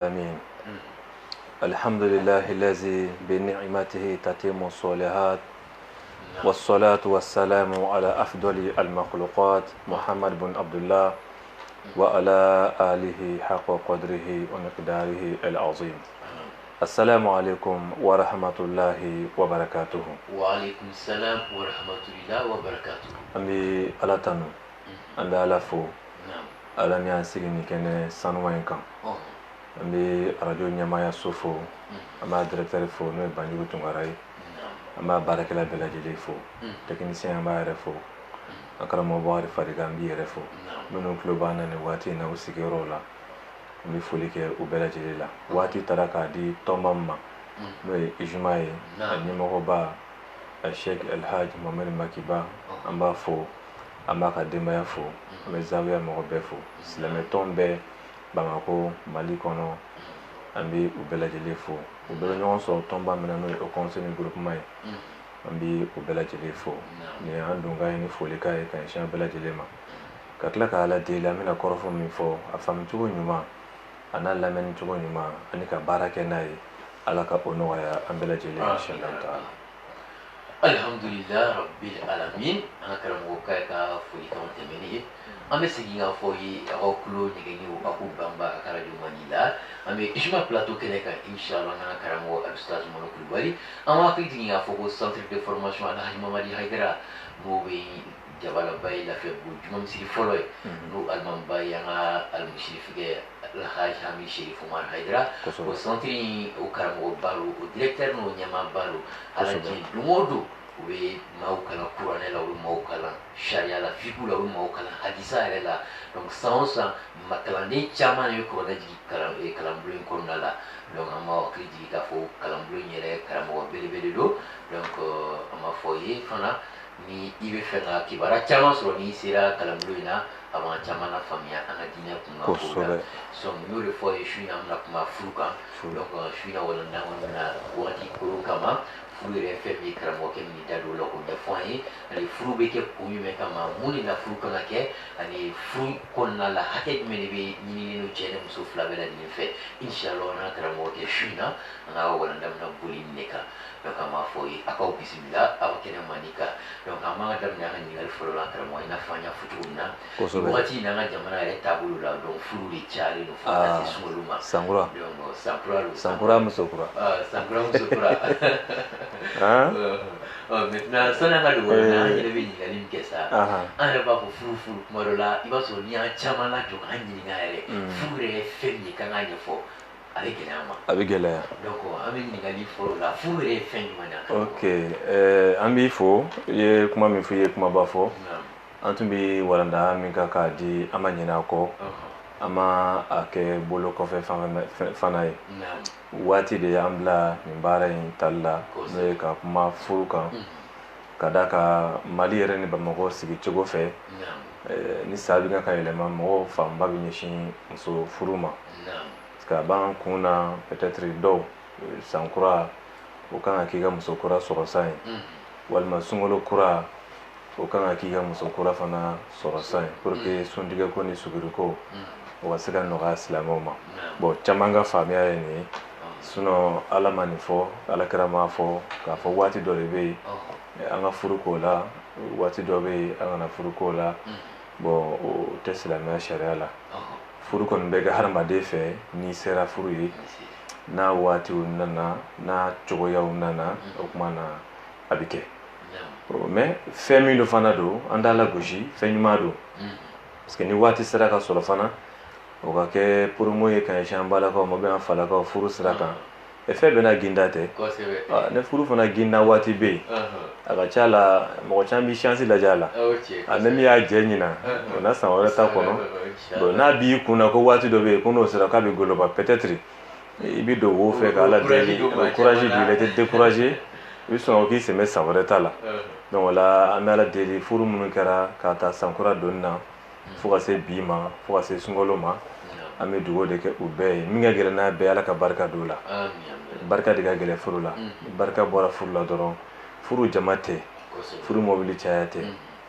آمين. الحمد لله الذي بنعمته تتم الصالحات والصلاة والسلام على أفضل المخلوقات محمد بن عبد الله وعلى آله حق قدره ومقداره العظيم. السلام عليكم ورحمة الله وبركاته. وعليكم السلام ورحمة الله وبركاته. أمي على تنو أمي على فو على نياسيني كنا سانوينكم ambe radio nyamaya sofo ama directeur fo no banjuru tungarai ama barakela bela jele fo technicien amba refo akara mo bari fariga ambi refo nono klobana ne wati na usigero la mi folike u bela jele la wati taraka di tomamma no ijmae nyimo ba Sheikh El Hadj Mohamed Makiba amba fo amba ka demaya fo me zawiya mo be fo silame tombe Bamako Mali kono ambi u bela jele fo u bela ñon so tomba mena no o conseil du groupement ambi u bela jele fo ni andunga ni folika e kan shan bela jele ma katla ka ala de la mina korofo mi fo afam tugo nyuma ana la men tugo nyuma ani ka barake nay ala ka ono ya ambela jele inshallah taala. Alhamdulillah rabbil alamin. Ana karamo ka folika on temeni ame siginga foyi akulo nyegeni aku bamba akara jumanila ame ishma plateau keleka inshallah na karamo al-ustaz Mono Kulbali ama kitinga foko centre de formation ala Mamadi Haidara mobe jabala bay la febu jumam siri foloy no alman bay nga al-mushrif ge al-haj Hamid Sherif Omar Haidara ko centre o karamo balu o directeur no nyama balu ala ji lumodo we maukala Qur'an la we maukala sharia la fiqh la we maukala hadisa la donc sans makalande chama ne ko da jigi kalambulin ko nala donc ama kriji ka fo kalambulin yere karamo bele do donc ama foye fana ni ibe fena kibara chama so ni sira kalambulina ama chama na famia ana dinya kuma ko so no le foye shina na kuma fuka donc shina wala na wati ko kama furu yɛrɛ fɛn min karamɔgɔ kɛ min da don la k'o ɲɛfɔ an ye ani furu bɛ kɛ kun jumɛn kama mun de na furu kan ka kɛ ani furu kɔnɔna la hakɛ jumɛn de bɛ ɲinini cɛ ni muso fila bɛɛ lajɛlen fɛ inshallah n'an karamɔgɔ kɛ su in na an ka walanda bɛna boli nin de kan donc an b'a fɔ ye a k'aw bisimila aw ka kɛnɛ mandi kan donc an b'an ka daminɛ an ka ɲininkali fɔlɔ la karamɔgɔ i n'a fɔ an y'a fɔ cogo min na wagati in na an ka jamana yɛrɛ taabolo la donc furu de cayalen don fo ka se sunkalo ma sankura donc sankura don sankura muso kura sankura muso kura maintenant sani an ka dogo na an yɛrɛ bɛ ɲininkali min kɛ sa an yɛrɛ b'a fɔ furu kuma dɔ la i b'a sɔrɔ ni y'an caman lajɔ k'an ɲininka yɛrɛ furu yɛrɛ ye fɛn min ye k'an k'a ɲɛfɔ a bɛ gɛlɛya ma a bɛ gɛlɛya donc an bɛ ɲininkali fɔlɔ la furu yɛrɛ ye fɛn jumɛn ye ok an b'i fo i ye kuma min fɔ i ye kumaba fɔ an tun bɛ walanda min kan k'a di an ma ɲinɛ a kɔ an ma a kɛ bolo kɔfɛ fana ye waati de y'an bila nin baara in tali la n'o ye ka kuma furu kan ka da ka Mali yɛrɛ ni Bamakɔ sigi cogo fɛ ni sa bɛ kan ka yɛlɛma mɔgɔw fanba bɛ ɲɛsin muso furu ma parce que a b'an kun na peut-être dɔw sankura o kan ka k'i ka muso kura sɔrɔ san ye walima sunkalo kura o kan ka k'i ka muso kura fana sɔrɔ san ye pour que suntigɛ ko ni suguriko o ka se ka nɔgɔya silamɛw ma bon caman ka faamuya ye nin ye sinon ala ma nin fɔ alakira m'a fɔ k'a fɔ waati dɔ de bɛ yen an ka furu k'o la waati dɔ bɛ yen an kana furu k'o la bon o tɛ silamɛya sariya la furu kɔni bɛ kɛ hadamaden fɛ n'i sera furu ye n'a waatiw nana n'a cogoyaw nana o kuma na a bɛ kɛ mais fɛn min do fana don an t'a lagosi fɛn ɲuman don parce que ni waati sera ka sɔrɔ fana o ka kɛ promo ye ka ɲɛsin an balakaw ma an falakaw furu sira kan fɛn bɛɛ n'a ginda tɛ ne furu fana ginda waati bɛ yen a ka ca la mɔgɔ caman bɛ chance lajɛ a la ne min y'a jɛ ɲina o na san wɛrɛ ta kɔnɔ bon n'a b'i kun na ko waati dɔ bɛ yen ko n'o sera k'a bɛ goloba peut-être i bɛ don wo fɛ k'ala deli courage b'i la i tɛ décourager i bɛ sɔn k'i sɛmɛ san wɛrɛ ta la donc o la an bɛ ala deli furu minnu kɛra k'a ta sankura donni na fo ka se bi ma fo ka se sunkalo ma an bɛ dugawu de kɛ u bɛɛ ye min ka gɛlɛn n'a bɛɛ ala ka barika don la barika de ka gɛlɛn furu la barika bɔra furu la dɔrɔn furu jama tɛ furu mɔbili caya tɛ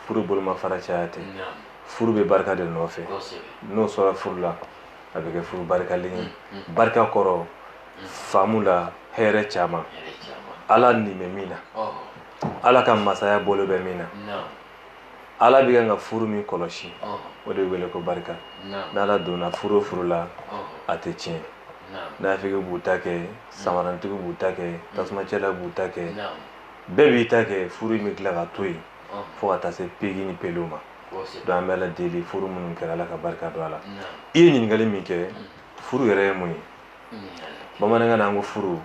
furu bolomafara caya tɛ furu bɛ barika de nɔfɛ n'o sɔrɔ furu la a bɛ kɛ furu barikalen ye barika kɔrɔ faamu la hɛrɛ caman ala nin bɛ min na ala ka masaya bolo bɛ min na ala bɛ kan ka furu min kɔlɔsi o de wele ko barika n'ala donna furu o furu la a tɛ tiɲɛ nafigi b'u ta kɛ samarantigi b'u ta kɛ tasumacɛla b'u ta kɛ bɛɛ b'i ta kɛ furu in bɛ tila ka to yen fo ka taa se pegi ni pelew ma donc an bɛ ala deli furu minnu kɛra ala ka barika don a la i ye ɲininkali min kɛ furu yɛrɛ ye mun ye bamanankan na an ko furu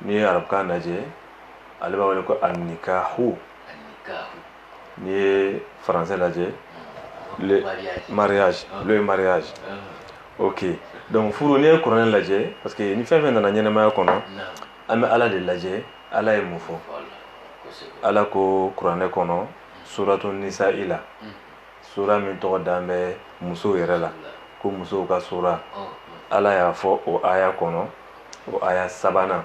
n'i ye arabukan lajɛ ale b'a wele ko anikahu n'i ye faransɛ lajɛ le mariage ok donc furu n'i ye kuranɛ lajɛ parce que ni fɛn fɛn nana ɲɛnɛmaya kɔnɔ an bɛ ala de lajɛ ala ye mun fɔ ala ko kuranɛ kɔnɔ suratu nisa'i la sura min tɔgɔ dan bɛ musow yɛrɛ la ko musow ka sura ala y'a fɔ o aya kɔnɔ o aya sabanan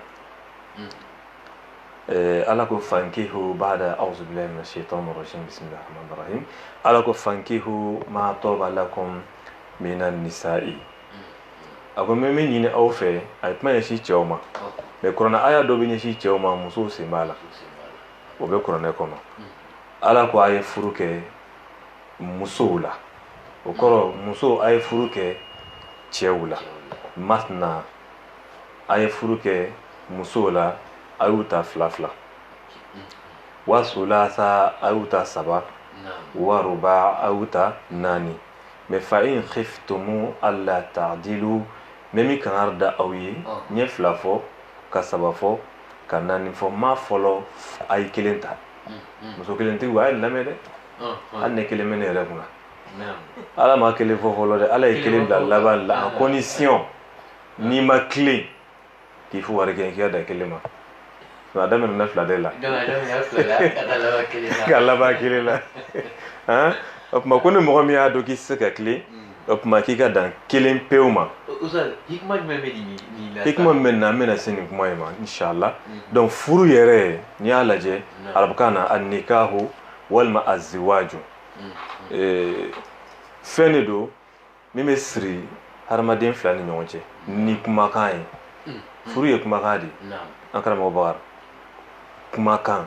ala ko fankihu ba'da a'udhu billahi minash shaitanir rajim bismillahir rahmanir rahim ala ko fankihu ma taba lakum minan nisa'i a ko mɛ min ɲini aw fɛ a ye kuma ɲɛsin cɛw ma mɛ kuranɛ aya dɔ bɛ ɲɛsin cɛw ma musow sen b'a la o bɛ kuranɛ kɔnɔ ala ko a ye furu kɛ musow la o kɔrɔ musow a ye furu kɛ cɛw la masna a ye furu kɛ musow la a y'u ta fila fila wa sulasa a y'u ta saba wa ruba a y'u ta naani mɛ fa in khiftumu alla ta'dilu mɛ min kan da aw ye n ye fila fɔ ka saba fɔ ka naani fɔ ma fɔlɔ a ye kelen ta muso kelentigiw a ye lamɛn dɛ hali ne kelen bɛ ne yɛrɛ kunna ala ma kelen fɔ fɔlɔ dɛ ala ye kelen bila laban la en condition n'i ma tilen k'i fo wari kɛ k'i ka da kelen ma a daminɛna fila de la ka laban kelen la o tuma ko ni mɔgɔ min y'a dɔn k'i tɛ se ka tilen o tuma k'i ka dan kelen pewu ma hikima min bɛ nin na an bɛna se nin kuma in ma inshallah donc furu yɛrɛ n'i y'a lajɛ arabukan na annikahu walima aziwaju fɛn de don min bɛ siri hadamaden fila ni ɲɔgɔn cɛ ni kumakan ye furu ye kumakan de an karamɔgɔ Bakari kumakan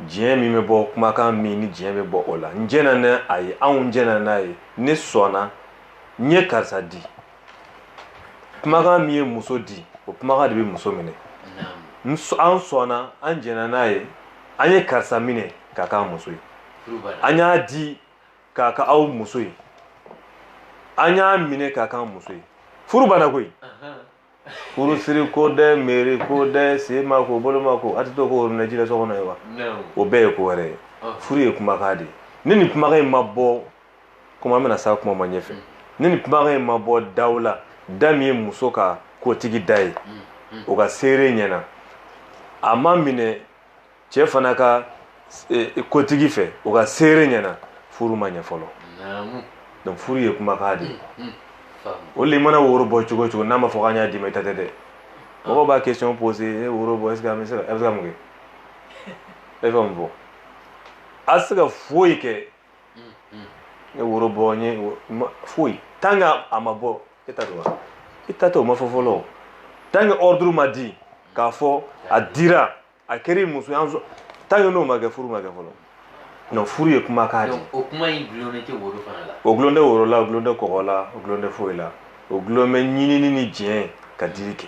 diɲɛ min bɛ bɔ kumakan min ni diɲɛ bɛ bɔ o la n jɛna n'a ye anw jɛna n'a ye ne sɔnna n ye karisa di kumakan min ye muso di o kumakan de bɛ muso minɛ an sɔnna an jɛna n'a ye an ye karisa minɛ k'a k'a muso ye an y'a di k'a ka aw muso ye an y'a minɛ k'a k'an muso ye furu banna koyi furu siri ko dɛ meri ko dɛ sen ma ko bolo ma ko a tɛ to ko minɛ ji la so kɔnɔ ye wa o bɛɛ ye ko wɛrɛ ye furu ye kumakan de ye ni nin kumakan in ma bɔ komi an bɛna s'a kuma ma ɲɛfɛ ni nin kumakan in ma bɔ daw la da min ye muso ka kotigi da ye o ka seere ɲɛna a ma minɛ cɛ fana ka kotigi fɛ o ka seere ɲɛna furu ma ɲɛ fɔlɔ donc furu ye kumakan de ye o le mana woro bɔ cogo o cogo n'a ma fɔ k'an y'a d'i ma i ta tɛ dɛ mɔgɔw b'a question poser woro bɔ est-ce que a bɛ se ka mun kɛ e fɛ mun fɔ a tɛ se ka foyi kɛ ne woro bɔ n ye foyi tant que a ma bɔ e ta don wa i ta tɛ o ma fɔ fɔlɔ tant que ordre ma di k'a fɔ a dira a kɛra muso ye tant que n'o ma kɛ furu ma kɛ fɔlɔ non furu ye kumakan de ye o kuma in gulonnen tɛ woro fana la o gulon tɛ woro la o gulon tɛ kɔgɔ la o gulon tɛ foyi la o gulon bɛ ɲinini ni diɲɛ ka dili kɛ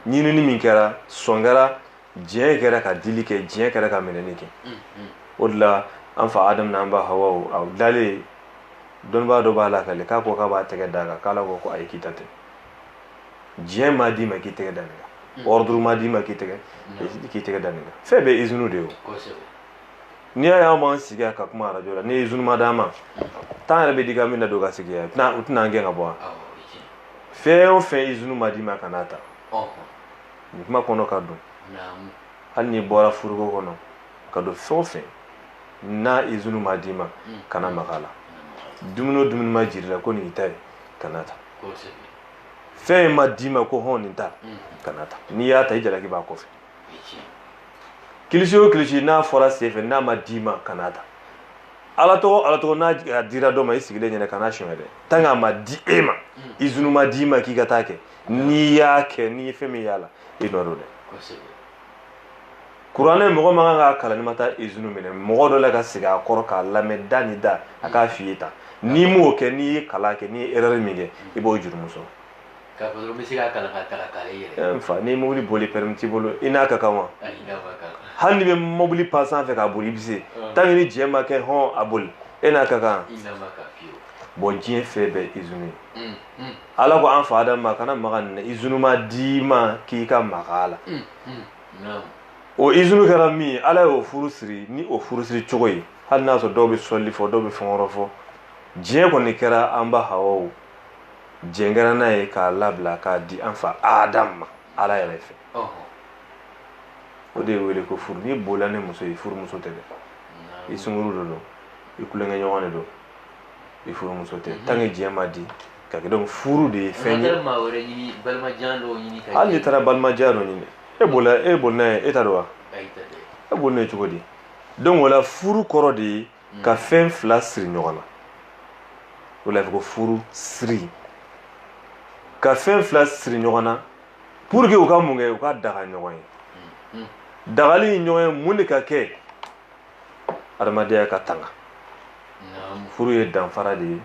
ɲinini min kɛra sɔn kɛra diɲɛ kɛra ka dili kɛ diɲɛ kɛra ka minɛni kɛ o de la an fa Adamu n'an ba Hawa a dalen dɔnnibaa dɔ b'a la k'ale k'a ko k'a b'a tɛgɛ d'a kan k'ala ko ayi k'i ta tɛ diɲɛ m'a d'i ma k'i tɛgɛ da nin kan ordre m'a d'i ma k'i tɛgɛ da nin kan fɛn bɛɛ ye izini de ye o n'i y'a y'an b'an sigi ka kuma arajo la ni izini ma d'a ma temps yɛrɛ bɛ di ka min na don ka sigi yan u tɛna an gɛn ka bɔ wa fɛn o fɛn izini ma d'i ma ka n'a ta nin kuma kɔnɔ ka don hali n'i bɔra furuko kɔnɔ ka don fɛn o fɛn n'a izini ma d'i ma kana maga a la dumuni o dumuni ma jiri la ko nin y'i ta ye kana ta fɛn ma d'i ma ko hɔn nin ta kana ta n'i y'a ta i jalaki b'a kɔfɛ kilisi o kilisi n'a fɔra sen fɛ n'a ma d'i ma kana ta ala tɔgɔ n'a dira dɔ ma i sigilen ɲɛna kana sɔn dɛ tant que a ma di e ma izunu ma di ma k'i ka taa kɛ n'i y'a kɛ n'i ye fɛn min y'a la i nɔ don dɛ kuranɛ mɔgɔ man kan k'a kalan ni ma taa izunu minɛ mɔgɔ dɔ la ka sigi a kɔrɔ k'a lamɛn da ni da a k'a f'i ye tan n'i m'o kɛ n'i ye kalan kɛ n'i ye erreur min kɛ i b'o jurumu sɔrɔ k'a fɔ dɔrɔn n bɛ se k'a kalan ka taga k'ale yɛrɛ n fa n'i mobili boli permis t'i bolo i n'a ka kan wa ayi n'a ma kan hali n'i bɛ mobili pan sanfɛ k'a boli i bɛ se tant que ni diɲɛ ma kɛ hɔn a boli e n'a ka kan i n'a ma kan fiyewu bon diɲɛ fɛn bɛɛ izunu ye ala ko an fa Adamu ma kana maga nin na izunu ma d'i ma k'i ka maga a la o izunu kɛra min ye ala y'o furu siri ni o furu siri cogo ye hali n'a sɔrɔ dɔw bɛ sɔli fɔ dɔw bɛ fɛn wɛrɛ fɔ diɲɛ kɔni kɛra an ba Hawa diɲɛ kɛra n'a ye k'a labila k'a di an fa Adamu ma ala yɛrɛ fɛ o de ye wele ko furu n'i bolila ni muso ye furumuso tɛ dɛ i sunkuru de don i kulonkɛ ɲɔgɔn de don i furumuso tɛ tant que diɲɛ ma di ka kɛ donc furu de ye fɛn ye hali n'i taara balimajan dɔ ɲini e bolila n'a ye e t'a dɔn wa e boli n'a ye cogo di donc o la furu kɔrɔ de ye ka fɛn fila siri ɲɔgɔn na o la a fɔ ko furu siri ka fɛn fila siri ɲɔgɔn na pour que u ka mun kɛ u ka daga ɲɔgɔn ye dagali ɲɔgɔn ye mun de ka kɛ adamadenya ka tanga furu ye danfara de ye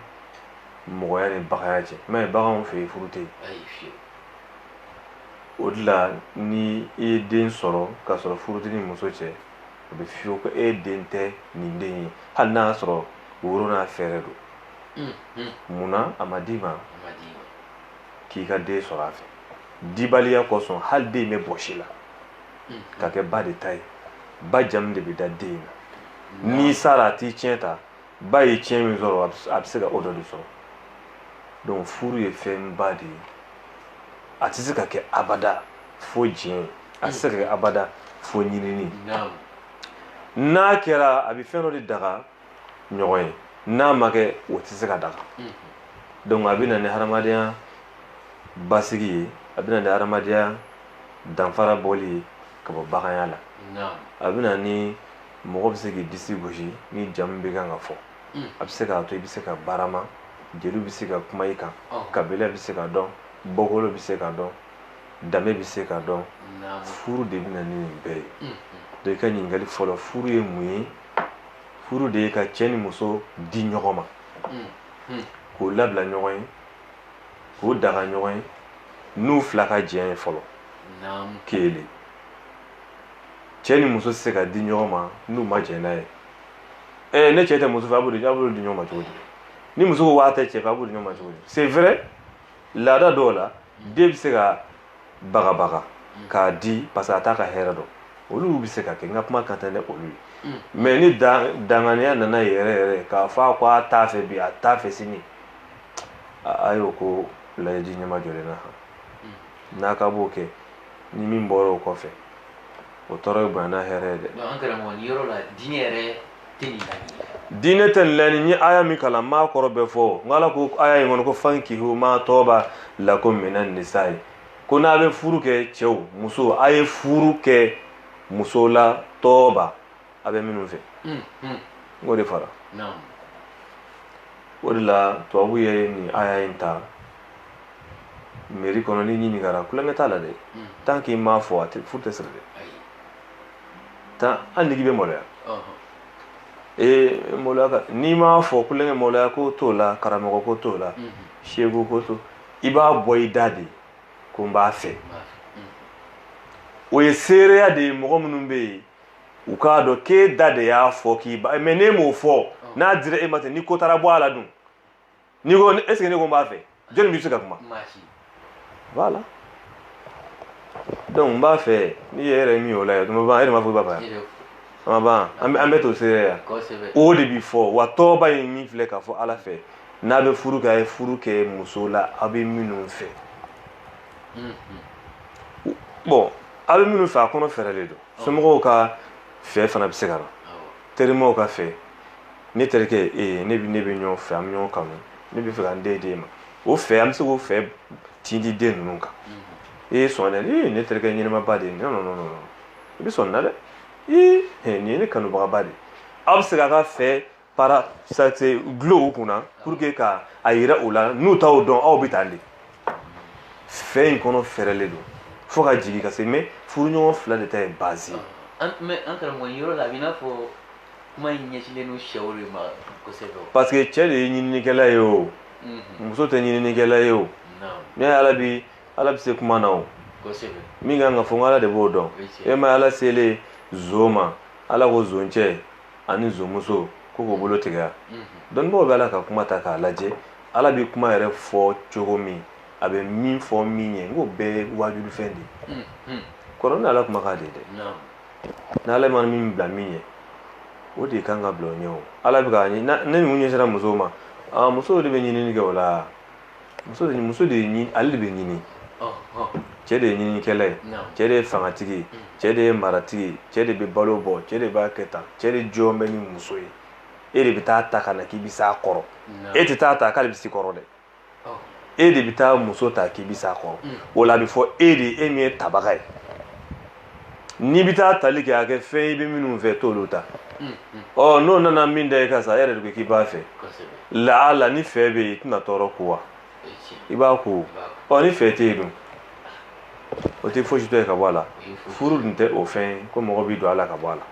mɔgɔya ni bagaya cɛ mais baganw fɛ yen furu tɛ yen o de la ni i ye den sɔrɔ k'a sɔrɔ furu tɛ ni muso cɛ o bɛ f'i ye ko e den tɛ nin den ye hali n'a y'a sɔrɔ woro n'a fɛɛrɛ don munna a ma d'i ma k'i ka den sɔrɔ a fɛ dibaliya kosɔn hali den bɛ bɔsi la ka kɛ ba de ta ye ba jamu de bɛ da den na n'i sara a t'i tiɲɛ ta ba ye tiɲɛ min sɔrɔ a bɛ se ka o dɔ de sɔrɔ donc furu ye fɛnba de ye a tɛ se ka kɛ abada fo diɲɛ a tɛ se ka kɛ abada fo ɲinini n'a kɛra a bɛ fɛn dɔ de daga ɲɔgɔn ye n'a ma kɛ o tɛ se ka daga donc a bɛ na ni hadamadenya basigi ye a bɛ na ni hadamadenya danfara bɔli ye ka bɔ baganya la a bɛ na ni mɔgɔ bɛ se k'i disi gosi ni jamu bɛ kan ka fɔ a bɛ se k'a to i bɛ se ka barama jeliw bɛ se ka kuma i kan kabila bɛ se ka dɔn bɔkolo bɛ se ka dɔn danbe bɛ se ka dɔn furu de bɛ na ni nin bɛɛ ye donc i ka ɲininkali fɔlɔ furu ye mun ye furu de ye ka cɛ ni muso di ɲɔgɔn ma k'o labila ɲɔgɔn ye k'o daga ɲɔgɔn ye n'u fila ka jɛ ye fɔlɔ kelen cɛ ni muso tɛ se ka di ɲɔgɔn ma n'u ma jɛ n'a ye ne cɛ tɛ muso fɛ a b'o di ɲɔgɔn ma cogo di ni muso ko waa tɛ cɛ fɛ a b'o di ɲɔgɔn ma cogo di c'est vrai laada dɔw la den bɛ se ka bagabaga k'a di parce que a t'a ka hɛrɛ dɔn olu bɛ se ka kɛ n ka kuma kan tɛ ne olu ye mais ni danganiya nana yɛrɛ yɛrɛ k'a fɔ ko a t'a fɛ bi a t'a fɛ sini a y'o ko layidu ɲɛma jɔlen na n'a ka b'o kɛ ni min bɔra o kɔfɛ o tɔɔrɔ ye bonya n'a hɛrɛ ye dɛ. donc an karamɔgɔ nin yɔrɔ la diinɛ yɛrɛ tɛ nin laɲini. diinɛ tɛ nin laɲini n ye aya min kalan n b'a kɔrɔ bɛɛ fɔ n ala ko aya in kɔnɔ ko fankihu ma tɔɔba lakum mina nisa'i ko n'a bɛ furu kɛ cɛw muso a ye furu kɛ muso la tɔɔba a bɛ minnu fɛ n k'o de fara o de la tubabu ye nin aya in ta mairie kɔnɔ ni ɲininkara kulonkɛ t'a la dɛ tant que i m'a fɔ a tɛ furu tɛ siri dɛ tan hali n'i bɛ maloya maloya ka n'i m'a fɔ kulonkɛ maloya ko t'o la karamɔgɔ ko t'o la seko ko t'o i b'a bɔ i da de ko n b'a fɛ o ye seereya de ye mɔgɔ minnu bɛ yen u k'a dɔn k'e da de y'a fɔ k'i ba mais n'e m'o fɔ n'a dira e ma ten ni ko taara bɔ a la dun n'i ko est ce que ne ko n b'a fɛ jɔnni bɛ se ka kuma voilà donc n b'a fɛ n'i yɛrɛ min y'o la yɛ o ma ban e de ma fɔ i b'a fɛ yan a ma ban an bɛ t'o seereya o de bi fɔ wa tɔɔba in min filɛ k'a fɔ ala fɛ n'a bɛ furu kɛ a ye furu kɛ muso la a bɛ minnu fɛ bon a bɛ minnu fɛ a kɔnɔ fɛrɛlen don somɔgɔw ka fɛ fana bɛ se ka na terimaw ka fɛ ne terikɛ ne bɛ ɲɔgɔn fɛ an bɛ ɲɔgɔn kanu ne bɛ fɛ ka n den d'e ma o fɛ an bɛ se k'o fɛ tin di den ninnu kan sɔn dɛ ne terikɛ ɲɛnɛmaba de ye non i bɛ sɔn nin na dɛ nin ye ne kanubagaba de ye aw bɛ se k'a ka fɛ para ça c'est glow kuna pour que ka ayira ola n'u taw don aw bitandi fɛ in kɔnɔ fɛrɛlen don fo ka jigi ka se mais furuɲɔgɔn fila de ta ye base mais an karamɔgɔ yɔrɔ la a bɛ i n'a fɔ kuma in ɲɛsinnen don cɛw de ma kosɛbɛ parce que cɛ de ye ɲininikɛla ye o muso tɛ ɲininikɛla ye o mais ala bɛ se kuma na o min kan ka fɔ n ala de b'o dɔn e ma ala sele zo ma ala ko zon cɛ ani zonmuso ko k'o bolo tigɛ dɔnnibagaw bɛ ala ka kuma ta k'a lajɛ ala bɛ kuma yɛrɛ fɔ cogo min a bɛ min fɔ min ye n ko bɛɛ ye wajulu fɛn de ye kɔrɔ ni ala kuma k'a de ye dɛ n'ala ma min bila min ye o de kan ka bila o ɲɛ o ala bɛ k'a ɲɛ ne min ɲɛsira musow ma musow de bɛ ɲinini kɛ o la muso de ye ɲini ale de bɛ ɲini cɛ de ye ɲininikɛla ye cɛ de ye fangatigi ye cɛ de ye maratigi ye cɛ de bɛ balo bɔ cɛ de b'a kɛ tan cɛ de jɔn bɛ ni muso ye e de bɛ taa ta ka na k'i bɛ s'a kɔrɔ e tɛ taa ta k'ale bɛ s'i kɔrɔ dɛ e de bɛ taa muso ta k'i bɛ s'a kɔrɔ o la a bɛ fɔ e de e min ye tabaga ye n'i bɛ taa tali kɛ a kɛ fɛn i bɛ minnu fɛ t'olu ta n'o nana min da i ka sa e yɛrɛ de ko k'i b'a fɛ laala ni fɛ bɛ yen i tɛna tɔɔrɔ ko wa i b'a ko ni fɛ tɛ yen dun o tɛ fosi tɔ ye ka bɔ a la furu dun tɛ o fɛn ye ko mɔgɔ b'i don a la ka bɔ a la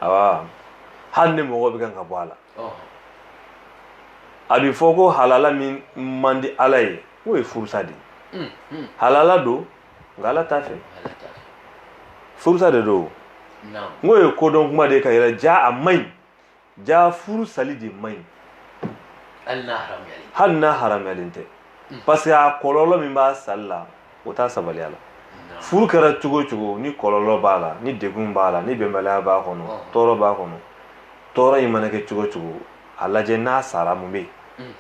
awa hali ni mɔgɔ bɛ kan ka bɔ a la a bɛ fɔ ko halala min man di ala ye o ye furusa de ye halala don nka ala t'a fɛ furusa de don n ko ye kodɔn kuma de ye ka yɛlɛ ja a man ɲi ja furu sali de man ɲi hali n'a haramuyalen tɛ parce que a kɔlɔlɔ min b'a sali la o t'a sabaliya la furu kɛra cogo o cogo ni kɔlɔlɔ b'a la ni degun b'a la ni bɛnbaliya b'a kɔnɔ tɔɔrɔ b'a kɔnɔ tɔɔrɔ in mana kɛ cogo o cogo a lajɛ n'a sara mun bɛ yen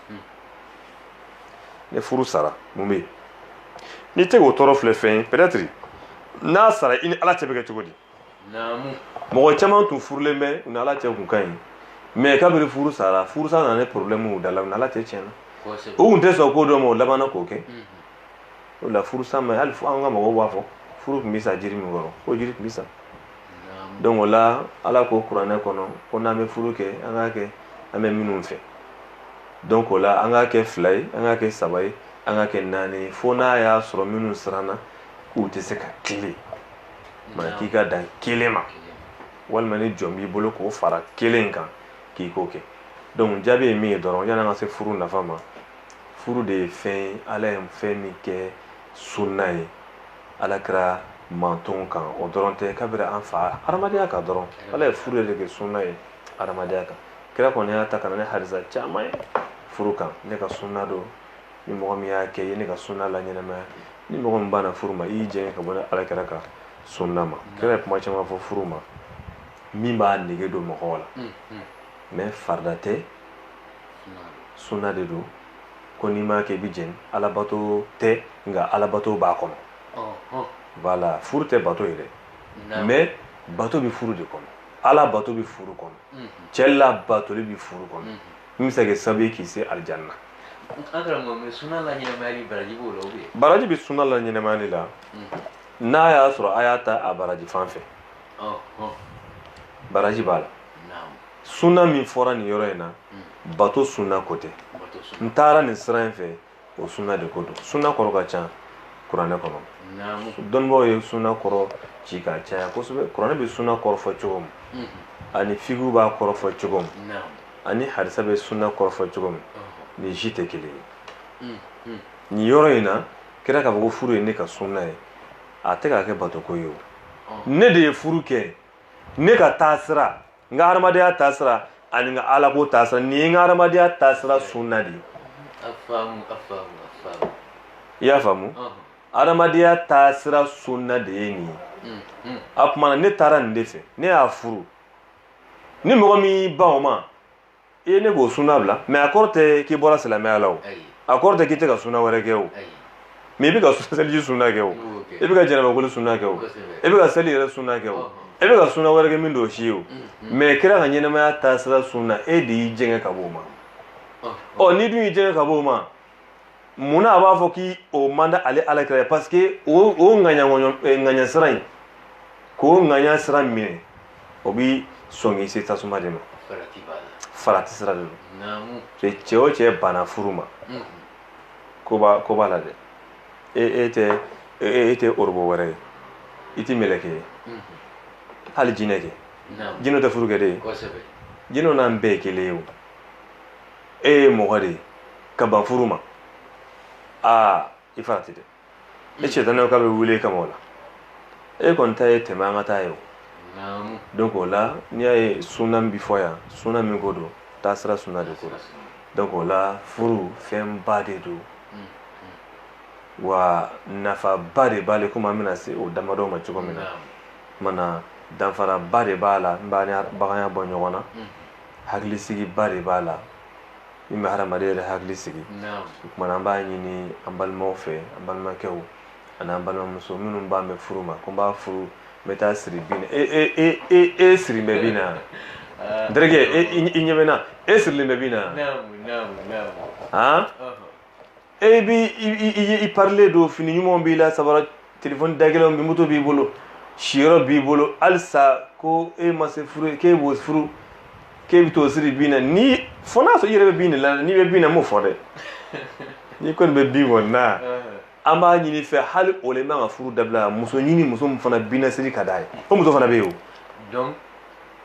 ni furu sara mun bɛ yen n'i tɛ k'o tɔɔrɔ filɛ fɛn ye peut-être n'a sara i ni ala cɛ bɛ kɛ cogo di mɔgɔ caman tun furulen bɛ u ni ala cɛ kun ka ɲi mais kabiri furu sara furusa nana ni problème u da la u ni ala cɛ tiɲɛna u tun tɛ sɔn ko dɔ ma o labanna k'o kɛ o la furusa ma hali an ka mɔgɔw b'a fɔ furu tun bɛ sa jiri min kɔrɔ ko jiri tun bɛ sa donc o la ala ko kuranɛ kɔnɔ ko n'an bɛ furu kɛ an k'a kɛ an bɛ minnu fɛ donc o la an k'a kɛ 2 ye an k'a kɛ 3 ye an k'a kɛ 4 ye fo n'a y'a sɔrɔ minnu siranna k'u tɛ se ka kelen maa k'i ka dan kelen ma walima ni jɔn b'i bolo k'o fara kelen kan k'i k'o kɛ donc jaabi ye min ye dɔrɔn yan'an ka se furu nafa ma furu de ye fɛn ye ala ye fɛn min kɛ sunna ye ala kɛra mantonw kan o dɔrɔn tɛ kabiri an fa adamadenya kan dɔrɔn ala ye furu de kɛ sunna ye adamadenya kan kira kɔni y'a ta ka na ni hadisa caman ye furu kan ne ka sunna don ni mɔgɔ min y'a kɛ i ye ne ka sunna laɲɛnamaya ni mɔgɔ min banna furu ma i y'i jɛngɛ ka bɔ ni ala kɛra ka sunna ma kira ye kuma caman fɔ furu ma min b'a nege don mɔgɔw la mais farida tɛ sunna de don ko n'i m'a kɛ i bɛ jɛni alabato tɛ nka alabato b'a kɔnɔ voilà furu tɛ bato ye dɛ mais bato bɛ furu de kɔnɔ ala bato bɛ furu kɔnɔ cɛ la batoli bɛ furu kɔnɔ min bɛ se ka kɛ sababu ye k'i se alijanna an karamɔgɔ mais sunna la ɲɛnamaya baraji b'o la ou bien baraji bɛ sunna la ɲɛnamaya la n'a y'a sɔrɔ a y'a ta a baraji fan fɛ baraji b'a la sunna min fɔra nin yɔrɔ in na bato sunna ko tɛ n taara nin sira in fɛ o sunna de ko don sunna kɔrɔ ka ca kuranɛ kɔnɔ dɔnnibagaw ye sunna kɔrɔ ci ka caya kosɛbɛ kuranɛ bɛ sunna kɔrɔ fɔ cogo min ani fiqhu b'a kɔrɔ fɔ cogo min ani hadisa bɛ sunna kɔrɔ fɔ cogo min ni si tɛ kelen ye nin yɔrɔ in na kira k'a fɔ ko furu ye ne ka sunna ye a tɛ k'a kɛ bato ko ye o ne de ye furu kɛ ne ka taasira n ka hadamadenya taasira ani n ka alako taasira nin ye n ka hadamadenya taasira sunna de ye i y'a faamu hadamadenya taasira sunna de ye nin ye a tuma na ne taara nin de fɛ ne y'a furu ni mɔgɔ min y'i ban o ma i ye ne k'o sunna bila mais a kɔrɔ tɛ k'i bɔra silamɛya la o a kɔrɔ tɛ k'i tɛ ka sunna wɛrɛ kɛ o mais i bɛ ka seliji sunna kɛ o i bɛ ka jɛnɛbakoli sunna kɛ o i bɛ ka seli yɛrɛ sunna kɛ o i bɛ ka sunna wɛrɛ kɛ min t'o si ye o mais kira ka ɲɛnɛmaya taasira sunna e de y'i jɛngɛ ka bɔ o ma n'i dun y'i jɛngɛ ka bɔ o ma munna a b'a fɔ k'i o man da ale alakira ye parce que o ŋaɲa sira in k'o ŋaɲa sira minɛ o bi sɔn k'i se tasuma de ma farati sira de don naamu cɛ o cɛ banna furu ma ko b'a la dɛ e tɛ orobo wɛrɛ ye i tɛ mɛlɛkɛ ye hali jinɛ kɛ jinɛw tɛ furu kɛ de jinɛw n'an bɛɛ ye kelen ye o e ye mɔgɔ de ye ka ban furu ma i farati dɛ e cɛtanaw k'a bɛ wele kama o la e kɔni ta ye tɛmɛ an ka taa ye o donc o la n'i y'a ye suna min bi fɔ yan suna min ko don taasira suna de ko don donc o la furu fɛnba de don wa nafaba de b'ale komi an bɛna se o damadɔ ma cogo min na mana danfaraba de b'a la n b'a ni baganya bɔ ɲɔgɔn na hakilisigiba de b'a la min bɛ hadamaden yɛrɛ hakili sigi o kumana an b'a ɲini an balimaw fɛ an balimakɛw ani an balimamuso minnu b'an bɛ furu ma ko n b'a furu n bɛ taa siri bin na e siri bɛ bin na n terikɛ i ɲɛ bɛ na e sirilen bɛ bin na e bi i parler don fini ɲumanw b'i la sabara telefɔni dagɛlɛnw bi moto b'i bolo siyɔrɔ b'i bolo halisa ko e ma se furu k'e b'o furu k'e bɛ t'o siri bin na ni fo n'a sɔrɔ i yɛrɛ bɛ bin de la n'i bɛ bin na n m'o fɔ dɛ n'i kɔni bɛ bin kɔni na an b'a ɲini fɛ hali o le man ka furu dabila muso ɲini muso min fana binna siri ka d'a ye o muso fana bɛ yen o. donc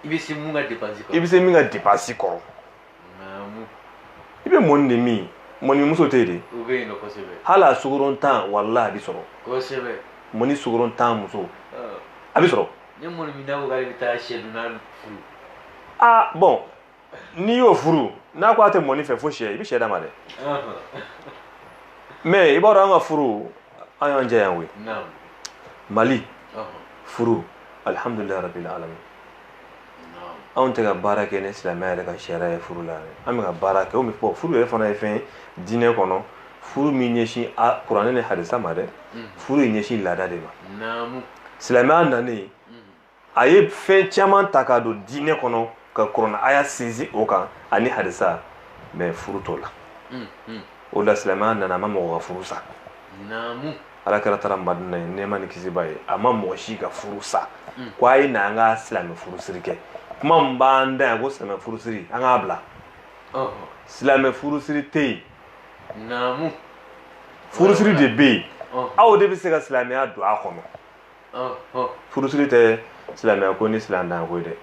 i bɛ se min ka dépense kɔrɔ. i bɛ se min ka dépense kɔrɔ. i bɛ mɔni de min mɔni muso tɛ yen de. o bɛ yen nɔ kosɛbɛ. hali a sukoron tan walahi a bɛ sɔrɔ. kosɛbɛ. mɔni sukoron tan muso a bɛ sɔrɔ. ne mɔni min n'a ko k'ale bɛ taa sɛdunna furu. bon n'i y'o furu n'a ko a tɛ mɔni fɛ fo sɛ i bɛ sɛ d'a ma dɛ. mais i b'a dɔn an ka furu an y'an jɛ yan koyi. Mali furu alhamdulilayi rabbil alamin. anw tɛ ka baara kɛ ni silamɛya yɛrɛ ka sariya ye furu la an bɛ ka baara kɛ o min fɔ furu yɛrɛ fana ye fɛn diinɛ kɔnɔ furu min ɲɛsin kuranɛ ni hadisa ma dɛ furu ye ɲɛsin laada de ma. silamɛya nanen a ye fɛn caman ta k'a don diinɛ kɔnɔ ka kuranɛ aya sinsin o kan ani hadisa mais furu t'o la. o la silamɛya nana a ma mɔgɔ ka furu sa. ala kɛra taara madina ye nɛɛma ni kisi b'a ye a ma mɔgɔ si ka furu sa ko a ye na an ka silamɛ furusiri kɛ kuma min b'an da yan ko silamɛ furusiri an k'a bila silamɛ furusiri tɛ yen furusiri de bɛ yen aw de bɛ se ka silamɛya don a kɔnɔ furusiri tɛ silamɛya ko ni silamɛya ko ye dɛ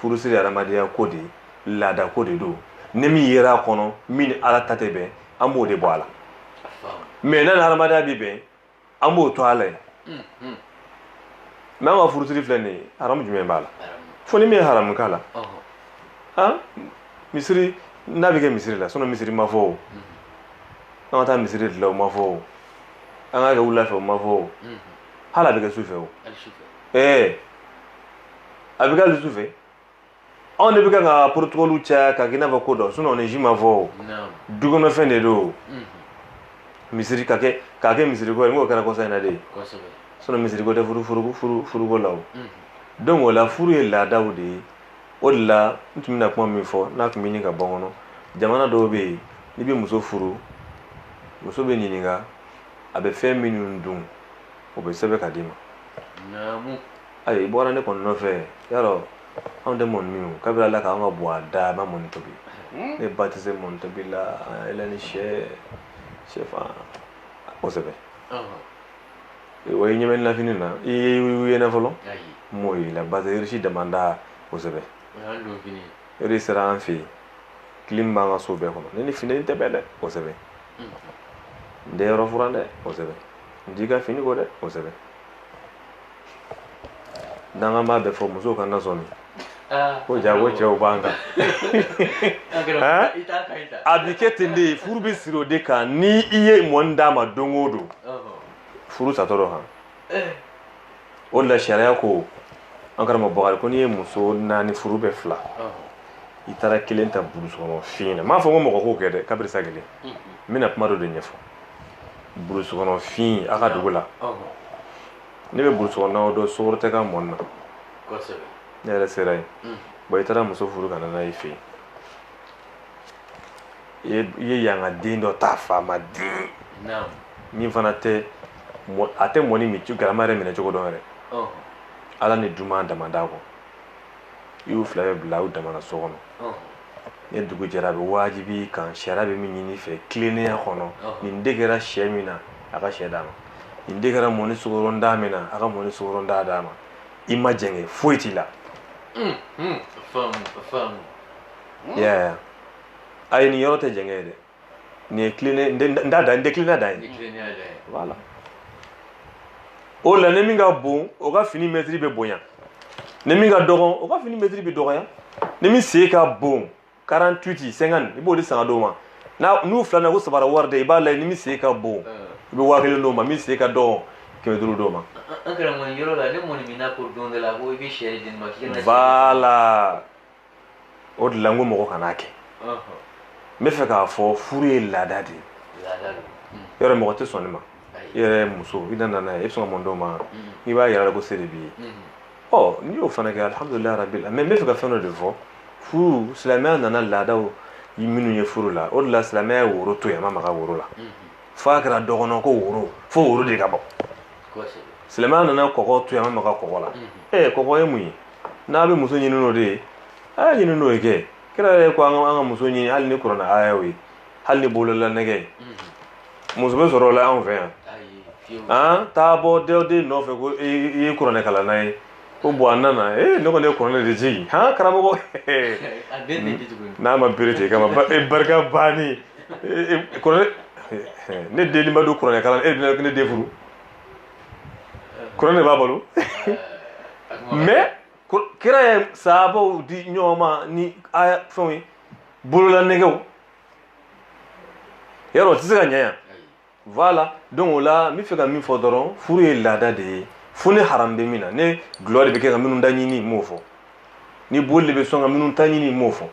furusiri adamadenya ko de laada ko de don ni min yera a kɔnɔ min ni ala ta tɛ bɛn an b'o de bɔ a la mais n'a ni adamadenya bɛ bɛn an b'o to a la yen mais an ka furusiri filɛ nin ye haramu jumɛn b'a la fo ni min ye haramu k'a la misiri n'a bɛ kɛ misiri la sinon misiri ma fɔ o an ka taa misiri dilan o ma fɔ o an ka kɛ wula fɛ o ma fɔ o hali a bɛ kɛ su fɛ o a bɛ kɛ hali su fɛ anw de bɛ kan ka protocole caya ka kɛ i n'a fɔ ko dɔ sinon ni si ma fɔ o dukɔnɔfɛn de don misiri ka kɛ misiri ko ye n k'o kɛra kɔsa in na de sinon misiri ko tɛ furuko la o donc o la furu ye laadaw de ye o de la n tun bɛna kuma min fɔ n'a tun bɛ ɲini ka bɔ n kɔnɔ jamana dɔw bɛ yen n'i bɛ muso furu muso bɛ ɲininka a bɛ fɛn minnu dun o bɛ sɛbɛn ka d'i ma ayi i bɔra ne kɔni nɔfɛ yarɔ anw tɛ mɔni min o kabiri ala k'an ka bɔ a da a ma mɔni tobi ne ba tɛ se mɔni tobi la a yɛlɛ ni sɛfan kosɛbɛ o ye ɲɛmɛ lafini na i ye na fɔlɔ m'o ye la base irisi damanda kosɛbɛ eri sera an fɛ yen clim b'an ka so bɛɛ kɔnɔ ne ni fini tɛ bɛn dɛ kosɛbɛ n tɛ yɔrɔ furan dɛ kosɛbɛ n t'i ka fini ko dɛ kosɛbɛ n'an b'a bɛɛ fɔ musow ka na sɔmi ko ja ko cɛw b'an kan a bi kɛ ten de furu bɛ siri o de kan ni i ye mɔni d'a ma don o don furu satɔ dɔ kan o de la sariya ko an karamɔgɔ Bakari ko n'i ye muso 4 furu bɛ 2 i taara 1 ta burusi kɔnɔ fin na m'a fɔ ko mɔgɔ k'o kɛ dɛ kabiri sa kelen n bɛna kuma dɔ de ɲɛfɔ burusi kɔnɔ fin a ka dugu la ne bɛ burusi kɔnɔ dɔ sokɔrɔ tɛ ka mɔni na ne yɛrɛ sera yen bon i taara muso furu ka na n'a ye fɛ yen i ye yan ka den dɔ ta fa ma den min fana tɛ a tɛ mɔni min galama yɛrɛ minɛ cogo dɔn yɛrɛ ala ni duman damanda kɔ i y'u 2 bɛ bila u damana so kɔnɔ ni dugu jɛra a bɛ waajibi kan sariya bɛ min ɲini fɛ tilennenya kɔnɔ nin de kɛra sɛ min na a ka sɛ d'a ma nin de kɛra mɔni sukoronda min na a ka mɔni sukoronda d'a ma i ma jɛngɛ foyi t'i la. Yeah. A ye nin yɔrɔ tɛ jɛngɛ dɛ nin ye tilennen n t'a da n tɛ tilennenya da ye. Voilà. O la ni min ka bon o ka fini mɛtiri bɛ bonya ni min ka dɔgɔn o ka fini mɛtiri bɛ dɔgɔya ni min sen ka bon 48 50 i b'o de san ka d'o ma n'u filanan ko sabara wari de i b'a lajɛ ni min sen ka bon i bɛ 1000 d'o ma min sen ka dɔgɔn 500 d'o ma. An karamɔgɔ yɔrɔ la ne mɔni min na ko don dɔ la ko i bɛ sɛ di ma k'i ka. Voilà. O de la n ko mɔgɔ kan'a kɛ. N bɛ fɛ k'a fɔ furu ye laada de ye. Yɔrɔ mɔgɔ tɛ sɔn ne ma. I yɛrɛ muso i nana n'a ye i bɛ sɔn ka mun d'o ma i b'a yira ko se de b'i ye. N'i y'o fana kɛ alhamdulilayi rabbil mais n bɛ fɛ ka fɛn dɔ de fɔ furu silamɛya nana laadaw minnu ye furu la o de la silamɛya ye woro to yen a ma maga woro la f'a kɛra dɔ kɔnɔ ko woro fo woro de ka bɔ silamɛya nana kɔgɔ to yen a ma maga kɔgɔ la kɔgɔ ye mun ye n'a bɛ muso ɲini n'o de ye a y'a ɲini n'o ye kɛ kira yɛrɛ ko an ka muso ɲini hali ni kuranna ayaw ye hali ni bolola nɛgɛ ye muso bɛ sɔrɔ o la anw fɛ yan taa bɔ den nɔfɛ ko i ye kuranɛ kalan n'a ye ko bon a nana ne kɔni ye kuranɛ de jigi karamɔgɔ n'a ma bere ten kama barika banni kuranɛ ne den ma don kuranɛ kalan e bɛna ne den furu kuranɛ b'a bolo mais kira ye sahabaw di ɲɔgɔn ma ni fɛnw ye bolola nɛgɛw yarɔ o tɛ se ka ɲɛ yan voilà donc o la n bɛ fɛ ka min fɔ dɔrɔn furu ye laada de ye fo ni haram bɛ min na ne dulɔ de bɛ kɛ ka minnu ta ɲini n m'o fɔ ni boli de bɛ sɔn ka minnu ta ɲini n m'o fɔ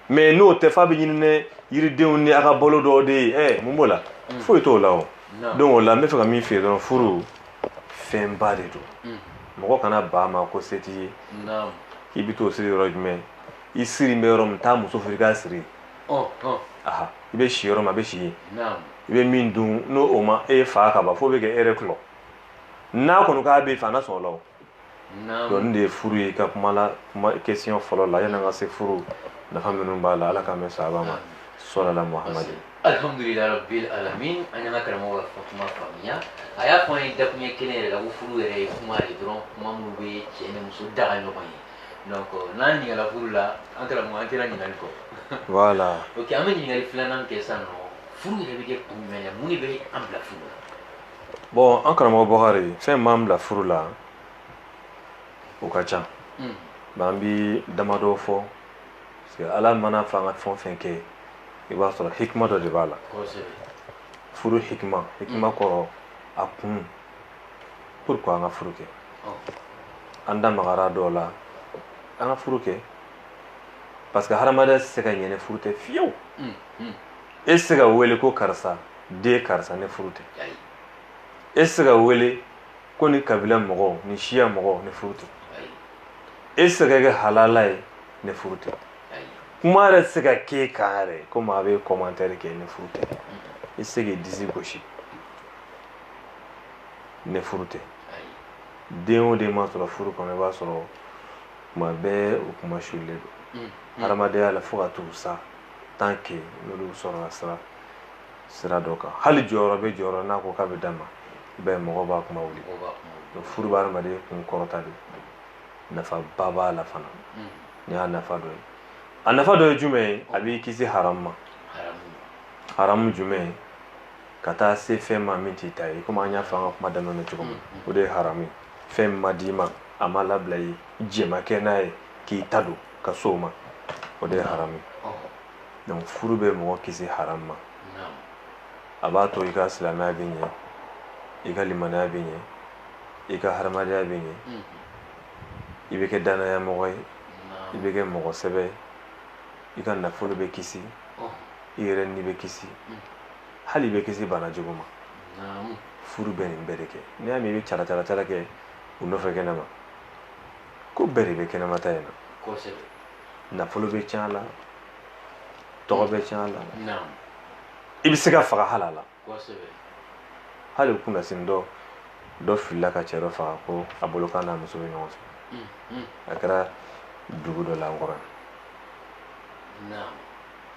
mais n'o tɛ f'a bɛ ɲini ne yiridenw ni a ka balo dɔw de ye mun b'o la foyi t'o la o donc o la n bɛ fɛ ka min f'i ye dɔrɔn furu fɛnba de don mɔgɔ kana ban a ma ko se t'i ye k'i bɛ t'o siri yɔrɔ jumɛn i siri bɛ yɔrɔ min taa muso furu i k'a siri i bɛ si yɔrɔ min a bɛ si yen i bɛ min dun n'o o ma e fa ka ban fo bɛ kɛ e yɛrɛ kulɔ n'a kɔni k'a bɛ fɛ a na sɔn o la o donc nin de ye furu ye ka kuma question fɔlɔ la yanni an ka se furu nafa minnu b'a la ala k'an bɛ sahaba ma sɔlala muhamadi. Alhamdulilayi rabbil alamin an y'an ka karamɔgɔ ka kuma faamuya a y'a fɔ an ye dakuɲɛ kelen yɛrɛ la ko furu yɛrɛ ye kuma de dɔrɔn kuma minnu bɛ cɛ ni muso daga ɲɔgɔn ye donc n'an ɲininkala furu la an karamɔgɔ an tɛna ɲininkali kɔ. Voilà. Ok an bɛ ɲininkali filanan kɛ sisan nɔ furu yɛrɛ bɛ kɛ kun jumɛn na mun de bɛ an bila furu la. Bon an karamɔgɔ Bɔkari fɛn min b'an bila furu la o ka ca an bɛ damadɔ fɔ parce que ala mana fɔ an ka fɛn o fɛn kɛ i b'a sɔrɔ hikima dɔ de b'a la furu hikima kɔrɔ a kun pourquoi an ka furu kɛ an da magara dɔw la an ka furu kɛ parce que hadamadenya tɛ se ka ɲɛ ni furu tɛ fiyewu e tɛ se ka wele ko karisa den karisa ni furu tɛ e tɛ se ka wele ko ni kabila mɔgɔ ni siya mɔgɔ ni furu tɛ e tɛ se ka kɛ halala ye ni furu tɛ kuma yɛrɛ tɛ se ka k'e kan yɛrɛ komi a bɛ commentaire kɛ ni furu tɛ i tɛ se k'i disi gosi ni furu tɛ den o den ma sɔrɔ furu kɔnɔ i b'a sɔrɔ kuma bɛɛ o kuma sulen don hadamadenya la fo ka t'u sa tant que n'olu sɔrɔla sira dɔ kan hali jɔyɔrɔ bɛ jɔyɔrɔ n'a ko k'a bɛ d'a ma i b'a ye mɔgɔw b'a kuma wuli donc furu bɛ hadamaden kun kɔrɔta de nafaba b'a la fana ni y'a nafa dɔ ye a nafa dɔ ye jumɛn ye a b'i kisi haram ma haramu jumɛn ye ka taa se fɛn ma min t'i ta ye komi an y'a fɔ an ka kuma daminɛ na cogo min o de ye haramu ye fɛn min ma d'i ma a ma labila i jɛ ma kɛ n'a ye k'i ta don ka s'o ma o de ye haramu ye donc furu bɛ mɔgɔ kisi haram ma a b'a to i ka silamɛya bɛ ɲɛ i ka limaniya bɛ ɲɛ i ka hadamadenya bɛ ɲɛ i bɛ kɛ danaya mɔgɔ ye i bɛ kɛ mɔgɔ sɛbɛ ye i ka nafolo bɛ kisi i yɛrɛ ni bɛ kisi hali i bɛ kisi bana jugu ma furu bɛ nin bɛɛ de kɛ n'i y'a mɛn i bɛ cala kɛ u nɔfɛ kɛnɛma ko bɛɛ de bɛ kɛnɛma ta in na nafolo bɛ tiɲɛ a la tɔgɔ bɛ tiɲɛ a la i bɛ se ka faga hala la hali kunnasini dɔ filila ka cɛ dɔ faga ko a bolo kan n'a muso bɛ ɲɔgɔn fɛ a kɛra dugu dɔ la n kɔrɔ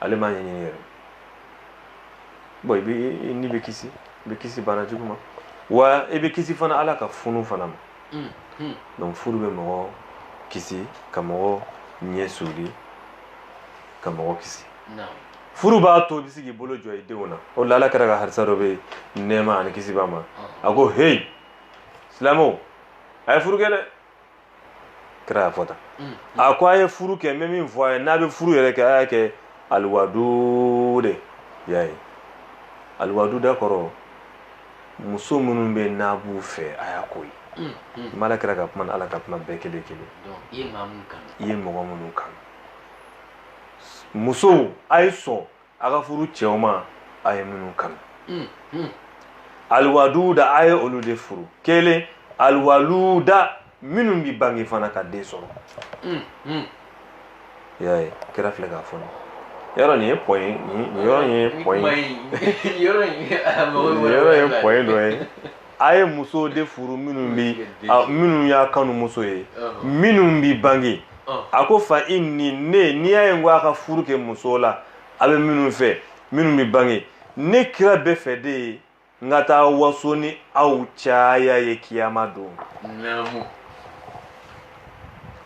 ale ma ɲɛɲini yɛrɛ bon n'i bɛ kisi bana jugu ma wa i bɛ kisi fana ala ka funu fana ma donc furu bɛ mɔgɔ kisi ka mɔgɔ ɲɛ suli ka mɔgɔ kisi furu b'a to i bɛ se k'i bolo jɔ i denw na o la ala kɛra ka harisa dɔ bɛ nɛɛma ani kisi b'a ma a ko hey silamɛw a ye furu kɛ dɛ kira y'a fɔ tan a ko a ye furu kɛ n bɛ min fɔ a ye n'a bɛ furu yɛrɛ kɛ a y'a kɛ aliwadu de y'a ye aliwadu da kɔrɔ muso minnu bɛ n'a b'u fɛ a y'a ko ye ala kɛra ka kuma ala ka kuma bɛɛ kelen kelen i ye mɔgɔ minnu kanu musow a ye sɔn a ka furu cɛw ma a ye minnu kanu aliwadu da a ye olu de furu kelen aliwalu da minnu bɛ bange fana ka den sɔrɔ y'a ye kira filɛ k'a fɔ yɔrɔ nin ye point yɔrɔ ye point dɔ ye a ye muso de furu minnu y'a kanu muso ye minnu bɛ bange a ko fa n'i y'a ye n ko a ka furu kɛ muso la a bɛ minnu fɛ minnu bɛ bange ne kira bɛɛ fɛ de ye n ka taa waso ni aw caya ye kiyama don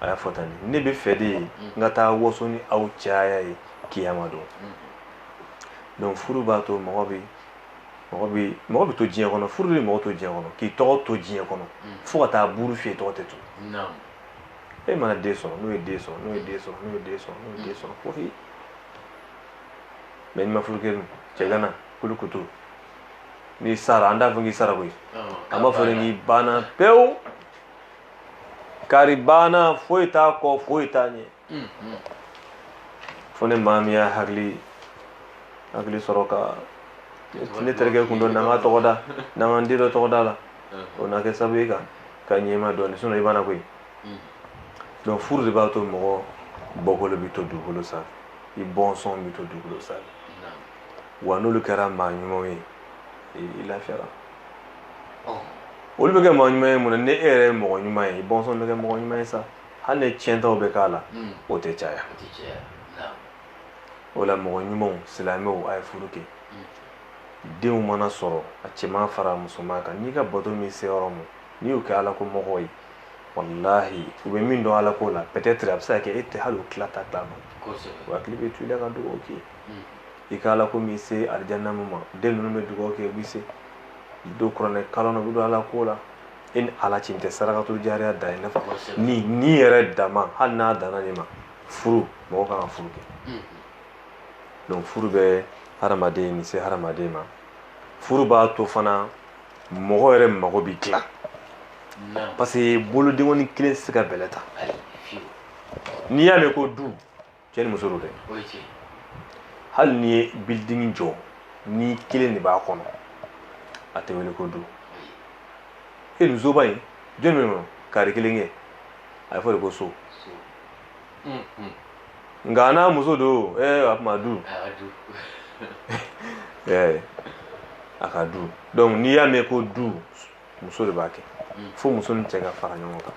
a y'a fɔ tan ne bɛ fɛ de ye n ka taa waso ni aw caya ye kiyama don donc furu b'a to mɔgɔ bɛ to diɲɛ kɔnɔ furu bɛ mɔgɔ to diɲɛ kɔnɔ k'i tɔgɔ to diɲɛ kɔnɔ fo ka taa buru fiyɛ tɔgɔ tɛ to e mana den sɔrɔ n'o ye den sɔrɔ fo hi mɛ n'i ma furu kɛ dun cɛ gana kulukutu n'i sara an t'a fɔ k'i sara koyi an b'a fɔ de k'i banna pewu kari banna foyi t'a kɔ foyi t'a ɲɛ fo ne maa min y'a hakili sɔrɔ ka ne terikɛ kun dɔ n'an ka tɔgɔ da n'an ka n den dɔ tɔgɔ da la o na kɛ sababu ye ka ɲɛma dɔɔni sinon i banna koyi donc furu de b'a to mɔgɔ bɔkolo bɛ to dugukolo sanfɛ i bɔnsɔn bɛ to dugukolo sanfɛ wa n'olu kɛra maa ɲumanw ye i lafiyara olu bɛ kɛ maa ɲuman ye mun na ni e yɛrɛ ye mɔgɔ ɲuman ye i bɔnsɔn bɛ kɛ mɔgɔ ɲuman ye sa hali ni tiɲɛtaw bɛ k'a la o tɛ caya o la mɔgɔ ɲumanw silamɛw a ye furu kɛ denw mana sɔrɔ a cɛman fara musoman kan n'i ka bato min se yɔrɔ ma n'i y'o kɛ ala ko mɔgɔw ye wallahi u bɛ min dɔn ala ko la peut-être a bɛ se ka kɛ e tɛ hali o tila ta tila dɔn o hakili bɛ to i la ka dugawu kɛ i ka ala ko min se alijanna min ma den ninnu bɛ dugawu kɛ u bɛ se do kuranɛ kalan na u bɛ don ala ko la e ni ala cɛ tɛ sarakato jariya da ye nafa ni yɛrɛ dama hali n'a danna ne ma furu mɔgɔ kan ka furu kɛ donc furu bɛ hadamaden ni se hadamaden ma furu b'a to fana mɔgɔ yɛrɛ mago bɛ dilan parce que bolodenkɔni kelen tɛ se ka bɛlɛ ta n'i y'a mɛn ko du cɛ ni muso don dɛ hali n'i ye building jɔ ni kelen de b'a kɔnɔ a tɛ wele ko du e nin soba in jɔn bɛ yen kari kelen kɛ a ye fɔ de ko so nka n'a muso don a kuma du a ka du donc n'i y'a mɛn ko du muso de b'a kɛ fo muso ni cɛ ka fara ɲɔgɔn kan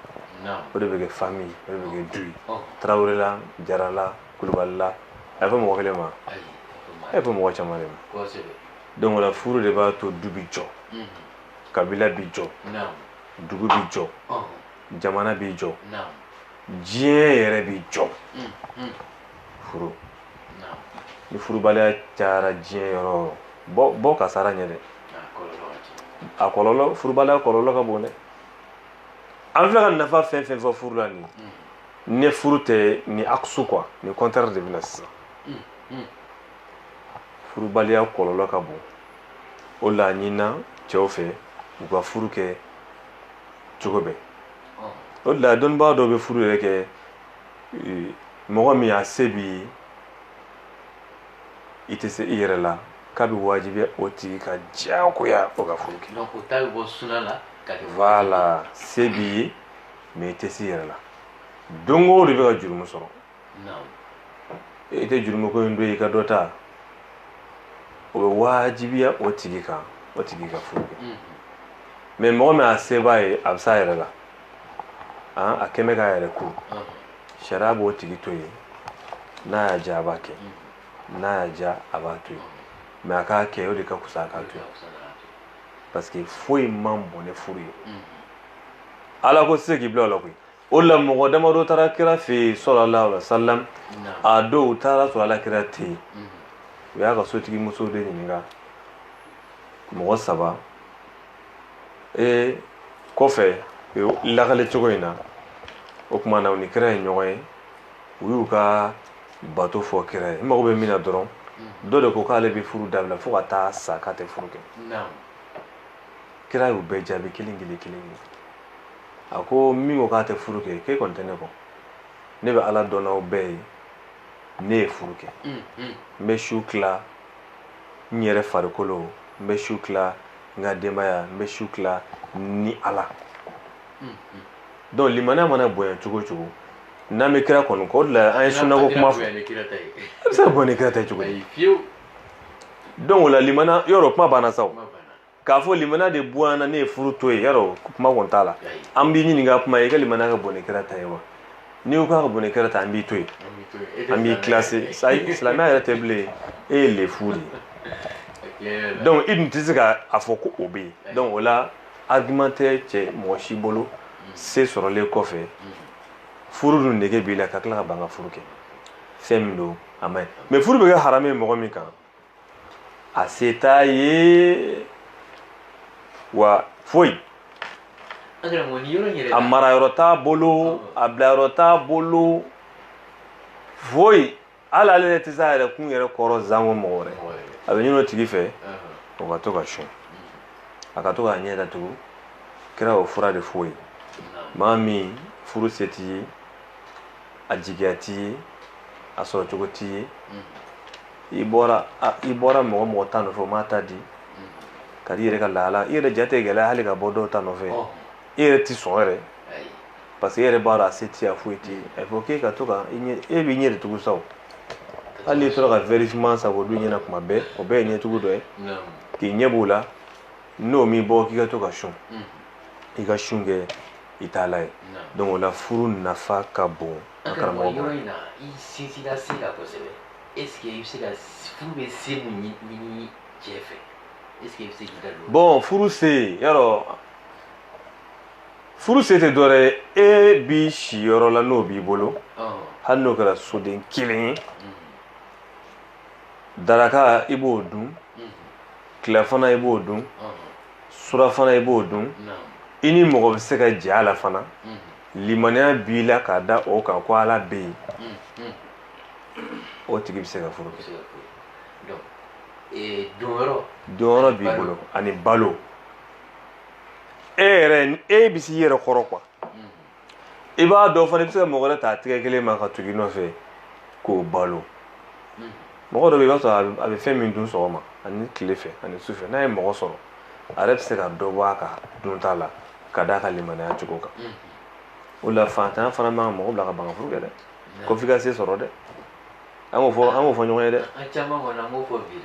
o de bɛ kɛ famille o de bɛ kɛ du ye tarawelela jarala kulubalila a ye fɔ mɔgɔ kelen ma a ye fɔ mɔgɔ caman de ma donc o la furu de b'a to du bi jɔ kabila bi jɔ dugu bi jɔ jamana bi jɔ diɲɛ yɛrɛ bi jɔ furu ni furubaliya cayara diɲɛ yɔrɔ bɔ ka sara ɲɛ dɛ a kɔlɔlɔ furubaliya kɔlɔlɔ ka bon dɛ an filɛ ka nafa fɛn fɛn fɔ furu la nin ne furu tɛ ni aksu quoi ni contraire de bɛ na sisan furubaliya kɔlɔlɔ ka bon o la ɲina cɛw fɛ u ka furu kɛ cogo bɛɛ o la dɔnnibaa dɔw bɛ furu yɛrɛ kɛ mɔgɔ min a se b'i ye i tɛ se i yɛrɛ la k'a bɛ wajibiya o tigi ka diyagoya o ka furu kɛ donc o ta bɛ bɔ suna la ka kɛ voilà se b'i ye mais i tɛ se i yɛrɛ la don o de bɛ ka jurumu sɔrɔ i tɛ jurumu ko in don i ka dɔ ta o bɛ wajibiya o tigi kan o tigi ka furu kɛ mais mɔgɔ min a se b'a ye a bɛ s'a yɛrɛ la a kɛmɛ k'a yɛrɛ ko sariya b'o tigi to yen n'a y'a diya a b'a kɛ n'a y'a diya a b'a to yen mais a k'a kɛ o de ka kusa a k'a to yen parce que foyi man bon ni furu ye ala ko se k'i bila o la koyi o la mɔgɔ damadɔ taara kira fɛ yen sallallahu alaihi wasallam a dɔw u taara sɔrɔ ala kira tɛ yen u y'a ka sotigi muso de ɲininka mɔgɔ 3 kɔfɛ lakale cogo in na o tuma na u ni kira ye ɲɔgɔn ye u y'u ka bato fɔ kira ye n mago bɛ min na dɔrɔn dɔ de ko k'ale bɛ furu dabila fo ka taa sa k'a tɛ furu kɛ kira y'u bɛɛ jaabi kelen kelen a ko min ko k'a tɛ furu kɛ k'e kɔni tɛ ne kɔ ne bɛ ala dɔn n'aw bɛɛ ye ne ye furu kɛ n bɛ su tila n yɛrɛ farikolo n bɛ su tila n ka denbaya n bɛ su tila ni ala donc limaniya mana bonya cogo o cogo n'an bɛ kira kɔni kɔ o de la an ye sunnako kuma fɔ a bɛ se ka bonya ni kira ta ye cogo di donc o la limaniya yɔrɔ kuma banna sa o k'a fɔ limaniya de bonyana ne ye furu to yen yɔrɔ kuma kɔni t'a la an b'i ɲininka kuma ye i ka limaniya ka bon ni kira ta ye wa n'i ko k'a ka bon ni kira ta an b'i to yen an b'i classé silamɛya yɛrɛ tɛ bilen e ye le fu de ye donc i dun tɛ se ka a fɔ ko o bɛ yen donc o la argument tɛ cɛ mɔgɔ si bolo se sɔrɔlen kɔfɛ furu dun nege b'i la ka tila ka ban ka furu kɛ fɛn min don a man ɲi mais furu bɛ kɛ haramu ye mɔgɔ min kan a se t'a ye wa foyi a marayɔrɔ t'a bolo a bilayɔrɔ t'a bolo foyi hali ale yɛrɛ tɛ se a yɛrɛ kun yɛrɛ kɔrɔ zango mɔgɔ wɛrɛ a bɛ ɲini o tigi fɛ o ka to ka sun a ka to k'a ɲɛ datugu kira o fura de f'o ye maa min furu se t'i ye a jigiya t'i ye a sɔrɔ cogo t'i ye i bɔra mɔgɔ ta nɔfɛ o m'a ta di ka di i yɛrɛ ka lahala i yɛrɛ jate gɛlɛya hali ka bɔ dɔw ta nɔfɛ i yɛrɛ ti sɔn yɛrɛ parce que e yɛrɛ b'a dɔn a se t'i ye a foyi t'i ye a fɔ k'e ka to ka e b'i ɲɛ de tugu sa o hali n'i tora ka vérifiement san k'o dun ɲɛna kuma bɛɛ o bɛɛ ye ɲɛtugu dɔ ye k'i ɲɛ b'o la n'o m'i bɔ k'i ka to ka sun i ka sun kɛ i taala ye donc o la furu nafa ka bon a karamɔgɔ yɔrɔ in na i sinsinna se la kosɛbɛ est ce que i bɛ se ka furu bɛ se mun ɲini cɛ fɛ est ce que i bɛ se k'i da don bon furu se yɔrɔ furu se tɛ dɔ wɛrɛ ye e b'i si yɔrɔ la n'o b'i bolo hali n'o kɛra soden kelen ye daraka i b'o dun tilafana i b'o dun surafana i b'o dun i ni mɔgɔ bɛ se ka jɛ a la fana limaniya b'i la k'a da o kan ko ala bɛ yen o tigi bɛ se ka furu donyɔrɔ b'i bolo ani balo e bɛ s'i yɛrɛ kɔrɔ quoi i b'a dɔn fana i bɛ se ka mɔgɔ wɛrɛ ta a tɛgɛ kelen ma ka tugu i nɔfɛ k'o balo mɔgɔ dɔ bɛ yen i b'a sɔrɔ a bɛ fɛn min dun sɔgɔma ani tile fɛ ani su fɛ n'a ye mɔgɔ sɔrɔ a yɛrɛ bɛ se ka dɔ bɔ a ka dunta la ka d'a ka limaniya cogo kan o la fantanya fana man kan mɔgɔ bila ka ban ka furu kɛ dɛ ko f'i ka se sɔrɔ dɛ an k'o fɔ ɲɔgɔn ye dɛ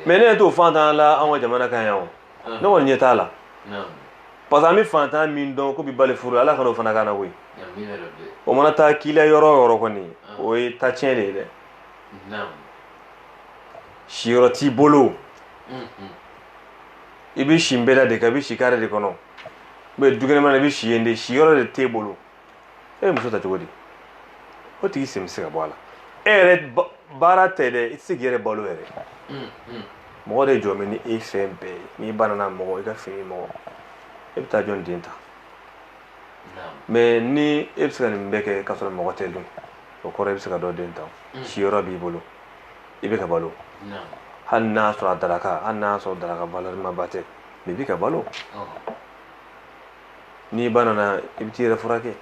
mais ne yɛrɛ t'o fantanya la an ka jamana kan yan o ne kɔni ɲɛ t'a la parce que an bɛ fantanya min dɔn ko bi bali furu ala kana o fana k'an na koyi o mana taa k'i la yɔrɔ o yɔrɔ kɔni o ye ta tiɲɛ de ye dɛ siyɔrɔ t'i bolo i bɛ si n bɛɛ la de kan i bɛ si kare de kɔnɔ mais du kɛnɛma na i bɛ si yen de siyɔrɔ de t'e bolo e ye muso ta cogo di o tigi sen bɛ se ka bɔ a la e yɛrɛ baara tɛ dɛ i tɛ se k'i yɛrɛ balo yɛrɛ mɔgɔ de jɔ bɛ ni e fɛn bɛɛ ye n'i banana mɔgɔ i ka fini mɔgɔ e bɛ taa jɔn den ta mais ni e bɛ se ka nin bɛɛ kɛ k'a sɔrɔ mɔgɔ tɛ dun o kɔrɔ e bɛ se ka dɔ den ta siyɔrɔ b'i bolo i bɛ ka balo hali n'a sɔrɔ a daraka hali n'a sɔrɔ daraka valeur ba tɛ mais i bɛ ka balo n'i banana i bɛ t'i yɛrɛ furakɛ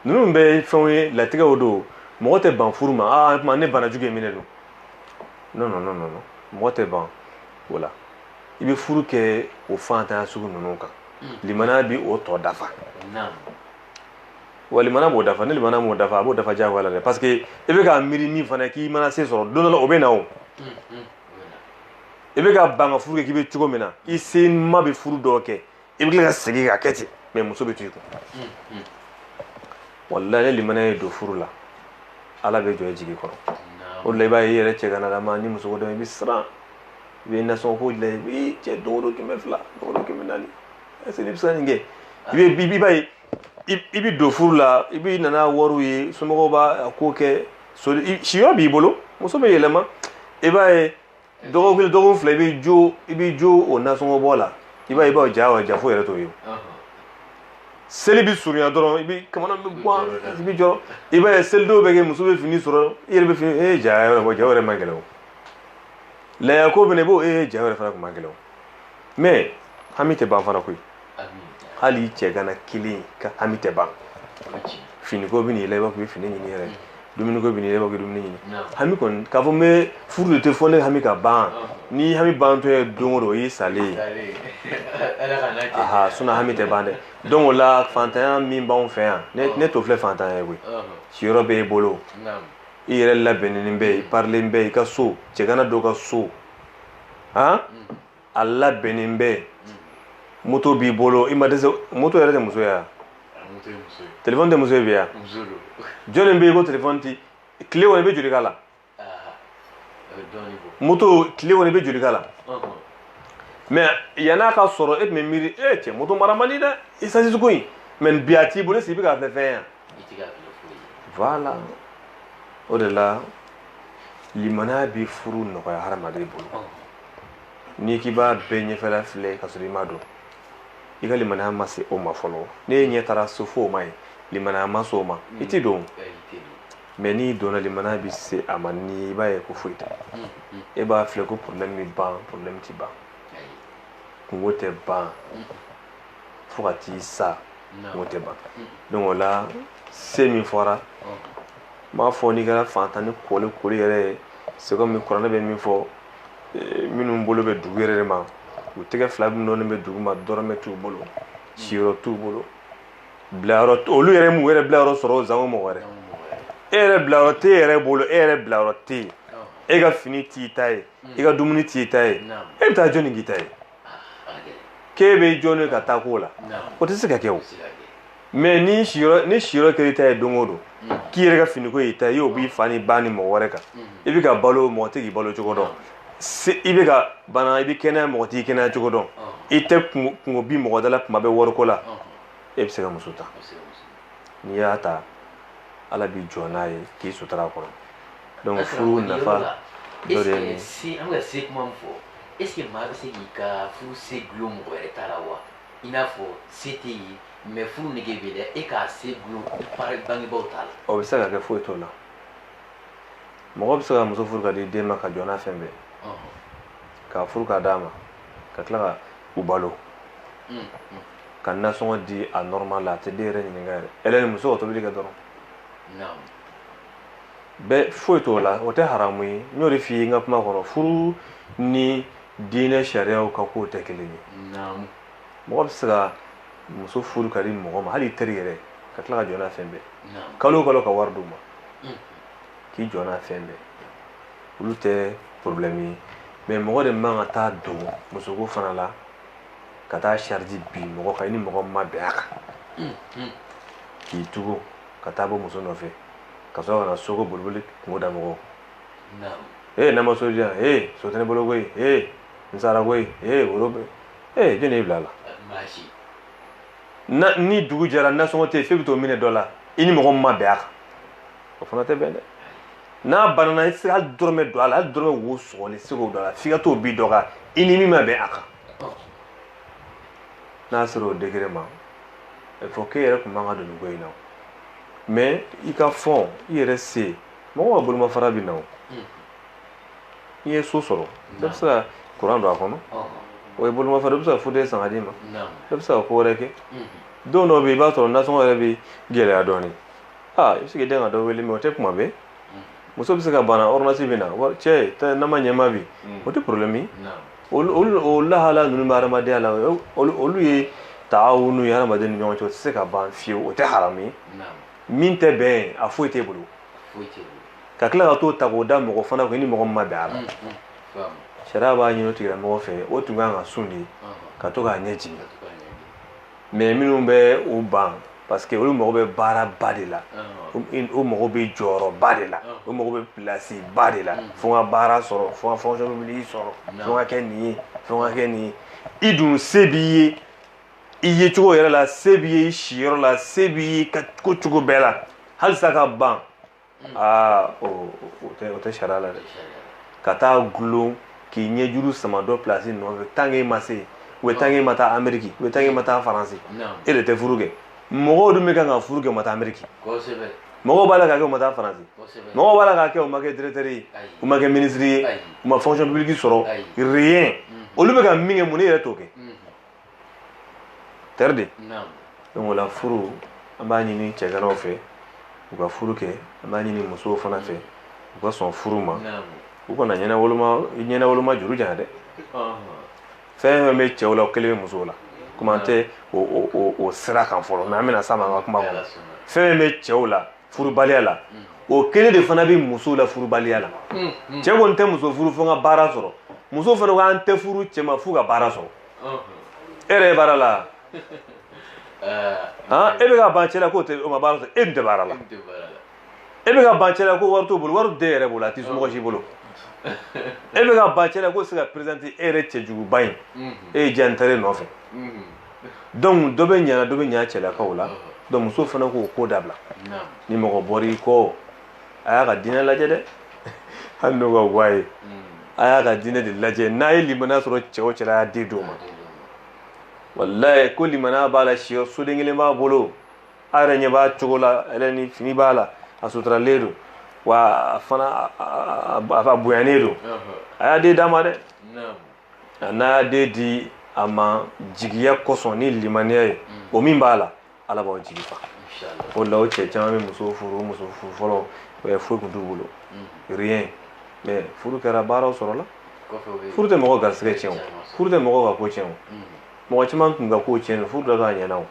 ninnu bɛɛ ye fɛnw ye latigɛw don mɔgɔ tɛ ban furu ma ah tuma ne banajugu ye minɛ don non mɔgɔ tɛ ban o la i bɛ furu kɛ o fantanya sugu ninnu kan limaniya bi o tɔ dafa wa limaniya b'o dafa ni limaniya m'o dafa a b'o dafa diyagoya la dɛ parce que i bɛ ka miiri min fana k'i mana se sɔrɔ don dɔ la o bɛ na o i bɛ ka ban ka furu kɛ k'i bɛ cogo min na i se ma bɛ furu dɔw kɛ i bɛ tila ka segin ka kɛ ten mais muso bɛ to i kun walahi ni limaniya ye don furu la ala bɛ jɔ i jigi kɔrɔ o de la i b'a ye i yɛrɛ cɛ ganalama ni muso ko dɔn i bɛ siran i bɛ nasɔngɔ ko dilan i cɛ don o don 200 don o don 400 est-ce que ne bɛ se ka nin kɛ i b'a ye i bɛ don furu la i bɛ nana wariw ye somɔgɔw b'a ko kɛ siyɔrɔ b'i bolo muso bɛ yɛlɛma i b'a ye dɔgɔkun 2 i bɛ jo o nasɔngɔ bɔ la i b'a ye i b'a ja fo yɛrɛ t'o ye seli bɛ surunya dɔrɔn i bɛ kamana bɛ gan i bɛ jɔ i b'a ye selidenw bɛ kɛ muso bɛ fini sɔrɔ i yɛrɛ bɛ fini ja yɛrɛ man gɛlɛn o laya ko bɛna i b'o ja yɛrɛ fana tun man gɛlɛn o mais hami tɛ ban fana koyi hali cɛ gana kelen ka hami tɛ ban fini ko bɛ n'i la i b'a fɔ i bɛ fini ɲini yɛrɛ dumuni ko bɛ n'i la i b'a fɔ i bɛ dumuni ɲini hami kɔni k'a fɔ n bɛ furu de tɛ fɔ ne hami ka ban ni hami bantɔ ye don o don o y'i salen ye hami tɛ ban dɛ donc o la fantanya min b'anw fɛ yan ne t'o filɛ fantanya ye koyi siyɔrɔ bɛ e bolo i yɛrɛ labɛnnen bɛ i parilen bɛ i ka so cɛgana dɔ ka so a labɛnnen bɛ moto b'i bolo i ma dɛsɛ moto yɛrɛ tɛ muso ye wa téléphone tɛ muso ye bi wa jɔnni bɛ yen ko téléphone ti tile kɔni i bɛ joli k'a la moto tile kɔni i bɛ joli k'a la mais yan'a ka sɔrɔ e tun bɛ miiri cɛ moto mara man di dɛ essence ko in mais bi a t'i bolo est-ce que i bɛ k'a filɛ fɛn yan voilà o de la limaniya bɛ furu nɔgɔya hadamaden bolo n'i k'i b'a bɛɛ ɲɛfɛla filɛ ka sɔrɔ i m'a dɔn i ka limaniya ma se o ma fɔlɔ ne ɲɛ taara so fo o ma ye limaniya ma se o ma i t'i dɔn mais n'i donna limaniya bɛ se a ma ni i b'a ye ko foyi tɛ e b'a filɛ ko problème bɛ ban problème tɛ ban kungo tɛ ban fo ka t'i sa kungo tɛ ban donc o la se min fɔra n b'a fɔ n'i kɛra fantan ni koli yɛrɛ ye c'est comme kuranɛ bɛ min fɔ minnu bolo bɛ dugu yɛrɛ de ma u tɛgɛ fila minnu bɛ dugu ma dɔrɔmɛ t'u bolo siyɔrɔ t'u bolo bilayɔrɔ olu yɛrɛ m'u yɛrɛ bilayɔrɔ sɔrɔ o zango mɔgɔ wɛrɛ e yɛrɛ bilayɔrɔ t'e yɛrɛ bolo e yɛrɛ bilayɔrɔ t'e ye e ka fini t'i ta ye i ka dumuni t'i ta ye e bɛ taa jɔnni k'i ta ye k'e bɛ jɔnni ka taa k'o la o tɛ se ka kɛ o mais ni siyɔrɔ kɛra i ta ye don o don k'i yɛrɛ ka finiko y'i ta ye i y'o b'i fa ni ba ni mɔgɔ wɛrɛ kan i bɛ ka balo mɔgɔ tɛ k'i balo cogo dɔn i bɛ ka bana i bɛ kɛnɛya mɔgɔ t'i kɛnɛya cogo dɔn i tɛ kungo bi mɔgɔ da la kuma bɛ wariko la e bɛ se ka muso ta n'i y'a ta ala b'i jɔ n'a ye k'i sutura a kɔrɔ donc furu nafa dɔ de ye nin ye. An bɛ ka se kuma min fɔ est ce que maa bɛ se k'i ka furu se gulon mɔgɔ wɛrɛ ta la wa i n'a fɔ se tɛ ye mais furu nege bɛ dɛ e k'a se gulon bangebaaw t'a la. o bɛ se ka kɛ foyi t'o la mɔgɔ bɛ se ka muso furu ka di den ma ka jɔ n'a fɛn bɛɛ k'a furu k'a d'a ma ka tila ka u balo ka nasɔngɔ di a normal la a tɛ den yɛrɛ ɲininka yɛrɛ elle ni muso ka tobili kɛ dɔrɔn bɛɛ foyi t'o la o tɛ haramu ye n y'o de f'i ye n ka kuma kɔnɔ furu ni diinɛ sariyaw ka kow tɛ kelen ye mɔgɔ bɛ se ka muso furu ka di mɔgɔ ma hali teri yɛrɛ ka tila ka jɔ n'a fɛn bɛɛ kalo o kalo ka wari d'u ma k'i jɔ n'a fɛn bɛɛ olu tɛ problème ye mais mɔgɔ de man ka taa don musoko fana la ka taa charge bi mɔgɔ kan i ni mɔgɔ ma bɛn a kan k'i tugu ka taa bɔ muso nɔfɛ ka sɔrɔ ka na soko boliboli kungo da mɔgɔw n'a ma so di yan so tɛ ne bolo koyi n sara koyi woro bɛ jɔn de y'i bila a la ni dugu jɛra nasɔngɔ tɛ yen f'e bɛ t'o minɛ dɔ la i ni mɔgɔ ma bɛn a kan o fana tɛ bɛn dɛ n'a banana i tɛ se hali dɔrɔmɛ don a la hali dɔrɔmɛ wo sɔgɔli i tɛ se k'o don a la f'i ka t'o bi dɔ kan i ni min ma bɛn a kan n'a sera o degré ma il faut k'e yɛrɛ tun man ka don nin ko in na mais i ka fɔn i yɛrɛ se mɔgɔ ka bolomafara bɛ na o i ye so sɔrɔ dɔ bɛ se ka courant don a kɔnɔ o ye bolomafara dɔ bɛ se ka fauteuil san ka d'i ma dɔ bɛ se ka ko wɛrɛ kɛ don dɔ bɛ yen i b'a sɔrɔ nasɔngɔ yɛrɛ bɛ gɛlɛya dɔɔnin i bɛ se k'i den ka dɔ wele mais o tɛ kuma bɛɛ muso bɛ se ka bana ordonnance bɛ na cɛ n'a ma ɲɛma bi o tɛ problème ye o lahala ninnu bɛ hadamadenya la olu ye taawunu ye hadamaden ni ɲɔgɔn cɛ o tɛ se ka ban fiyewu o tɛ haramu ye min tɛ bɛn a foyi t'e bolo ka tila ka t'o ta k'o da mɔgɔ fana kun i ni mɔgɔ min ma bɛn a la sariya b'a ɲini o tigilamɔgɔ fɛ o tun kan ka sun de ka to k'a ɲɛ jigin mais minnu bɛ u ban parce que olu mago bɛ baaraba de la o mago bɛ jɔyɔrɔba de la o mago bɛ place ba de la fo n ka baara sɔrɔ fo n ka fonction publique sɔrɔ fo n ka kɛ nin ye fo n ka kɛ nin ye i dun se b'i ye i ye cogo yɛrɛ la se b'i ye i siyɔrɔ la se b'i ye ko cogo bɛɛ la halisa ka ban o tɛ sariya la dɛ ka taa gulon k'i ɲɛjuru sama dɔ place nɔfɛ tant que i ma se ou tant que i ma taa Amérique ou tant que i ma taa France e de tɛ furu kɛ mɔgɔw dun bɛ kan ka furu kɛ u ma taa Amérique mɔgɔw b'a la k'a kɛ u ma taa France mɔgɔw b'a la k'a kɛ u ma kɛ directeur ye u ma kɛ ministre ye u ma fonction publique sɔrɔ rien olu bɛ ka min kɛ mun ne yɛrɛ t'o kɛ tɛrɛ de donc o la furu an b'a ɲini cɛganaw fɛ u ka furu kɛ an b'a ɲini musow fana fɛ u ka sɔn furu ma u kana ɲɛnawoloma juru jan dɛ fɛn fɛn bɛ cɛw la o kelen bɛ musow la komi an tɛ o sira kan fɔlɔ mais an bɛna s'a ma an ka kuma kɔnɔ fɛn fɛn bɛ cɛw la furubaliya la o kelen de fana bɛ musow la furubaliya la cɛ kɔni tɛ muso furu fo n ka baara sɔrɔ muso fana ko an tɛ furu cɛ ma f'u ka baara sɔrɔ e yɛrɛ ye baara la e bɛ ka ban cɛ la k'o ma baara sɔrɔ e dun tɛ baara la e bɛ ka ban cɛ la ko wari t'o bolo wari tɛ e yɛrɛ bolo a tɛ somɔgɔ si bolo e bɛ ka ban cɛ la k'o se ka présenter e yɛrɛ cɛjuguba in e ye diya ntɛrɛ nɔfɛ donc dɔ bɛ ɲa dɔ bɛ ɲa cɛlakaw la donc muso fana k'o ko dabila ni mɔgɔ bɔr'i kɔ a y'a ka diinɛ lajɛ dɛ hali n'o ka bɔ a ye a y'a ka diinɛ de lajɛ n'a ye limaniya sɔrɔ cɛ o cɛ la a y'a den d'o ma walayi ko limaniya b'a la siyɔ soden kelen b'a bolo a yɛrɛ ɲɛ b'a cogo la yɛrɛ ni fini b'a la a suturalen don wa fana a bonyanen don a y'a den d'a ma dɛ n'a y'a den di a ma jigiya kosɔn ni limaniya ye o min b'a la ala b'aw jigi fa o la o cɛ caman bɛ muso furu fɔlɔ foyi tun t'u bolo rien mais furu kɛra baaraw sɔrɔla furu tɛ mɔgɔ garisigɛ tiɲɛ o furu tɛ mɔgɔ ka ko tiɲɛ o mɔgɔ caman tun ka ko tiɲɛ o furu dɔ ka ɲɛna o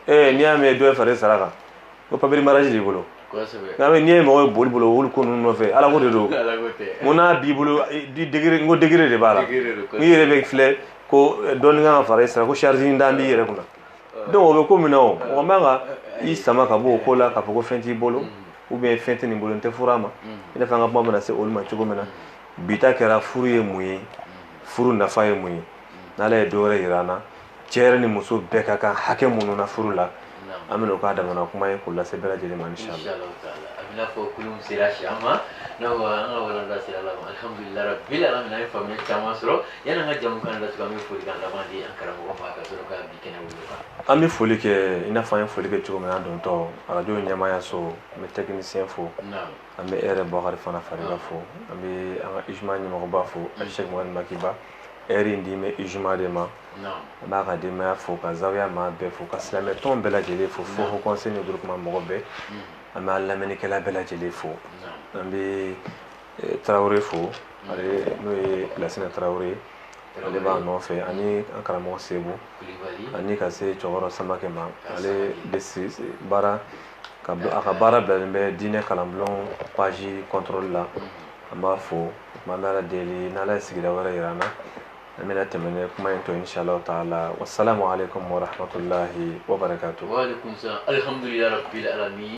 n'i y'a mɛn dɔ ye fari sara kan ko papier mariage b'i bolo n'i ye mɔgɔ ye boli bolo olu ko ninnu nɔfɛ ala ko de don mun n'a b'i bolo n ko degré de b'a la n'i yɛrɛ bɛ filɛ ko dɔɔni kan ka fara i sara ko charge dan b'i yɛrɛ kunna donc o bɛ ko min na o mɔgɔ man ka i sama ka bɔ o ko la k'a fɔ ko fɛn t'i bolo ou bien fɛn tɛ nin bolo n tɛ furu a ma i n'a fɔ an ka kuma bɛna se olu ma cogo min na bi ta kɛra furu ye mun ye furu nafa ye mun ye n'ala ye dɔ wɛrɛ yira an na cɛ yɛrɛ ni muso bɛɛ ka kan hakɛ minnu na furu la an bɛna o k'a damana kuma ye k'o lase bɛɛ lajɛlen ma inshallah a bɛna fɔ kulun sera si an ma n'aw an ka walanda sera la ma alhamdulilayi rabbil alamin an ye faamuyali caman sɔrɔ yanni an ka jamu kan datugu an bɛ foli kan laban di an karamɔgɔ ma ka sɔrɔ ka bi kɛnɛ wolo kan an bɛ foli kɛ i n'a fɔ an ye foli kɛ cogo min na an dontɔ arajo ɲɛmaaya so an bɛ technicien fo an bɛ e yɛrɛ Bukari fana Fariga fo an bɛ an ka IJUMA ɲɛmɔgɔba fo Cheikh Mohamed Makiba heure in di mɛ IJUMA de ma an b'a ka denbaya fo ka zawiya maa bɛɛ fo ka silamɛ tɔn bɛɛ lajɛlen fo fo haut conseil ni groupement mɔgɔ bɛɛ an b'a lamɛnnikɛla bɛɛ lajɛlen fo an bɛ Tarawele fo ale n'o ye Lasina Tarawele ale b'a nɔfɛ ani an karamɔgɔ Sebu ani ka se Cɔkɔrɔ Samakɛ ma ale bɛ baara a ka baara bilalen bɛ diinɛ kalanbulon page contrôle la an b'a fo an bɛ ala deli n'ala ye sigida wɛrɛ yira an na an bɛna tɛmɛ ni kuma in to inshallah taala wassalamu alaikum wa rahmatullahi wa barakatuh wa alaikum salam alhamdulillahi rabbil alamin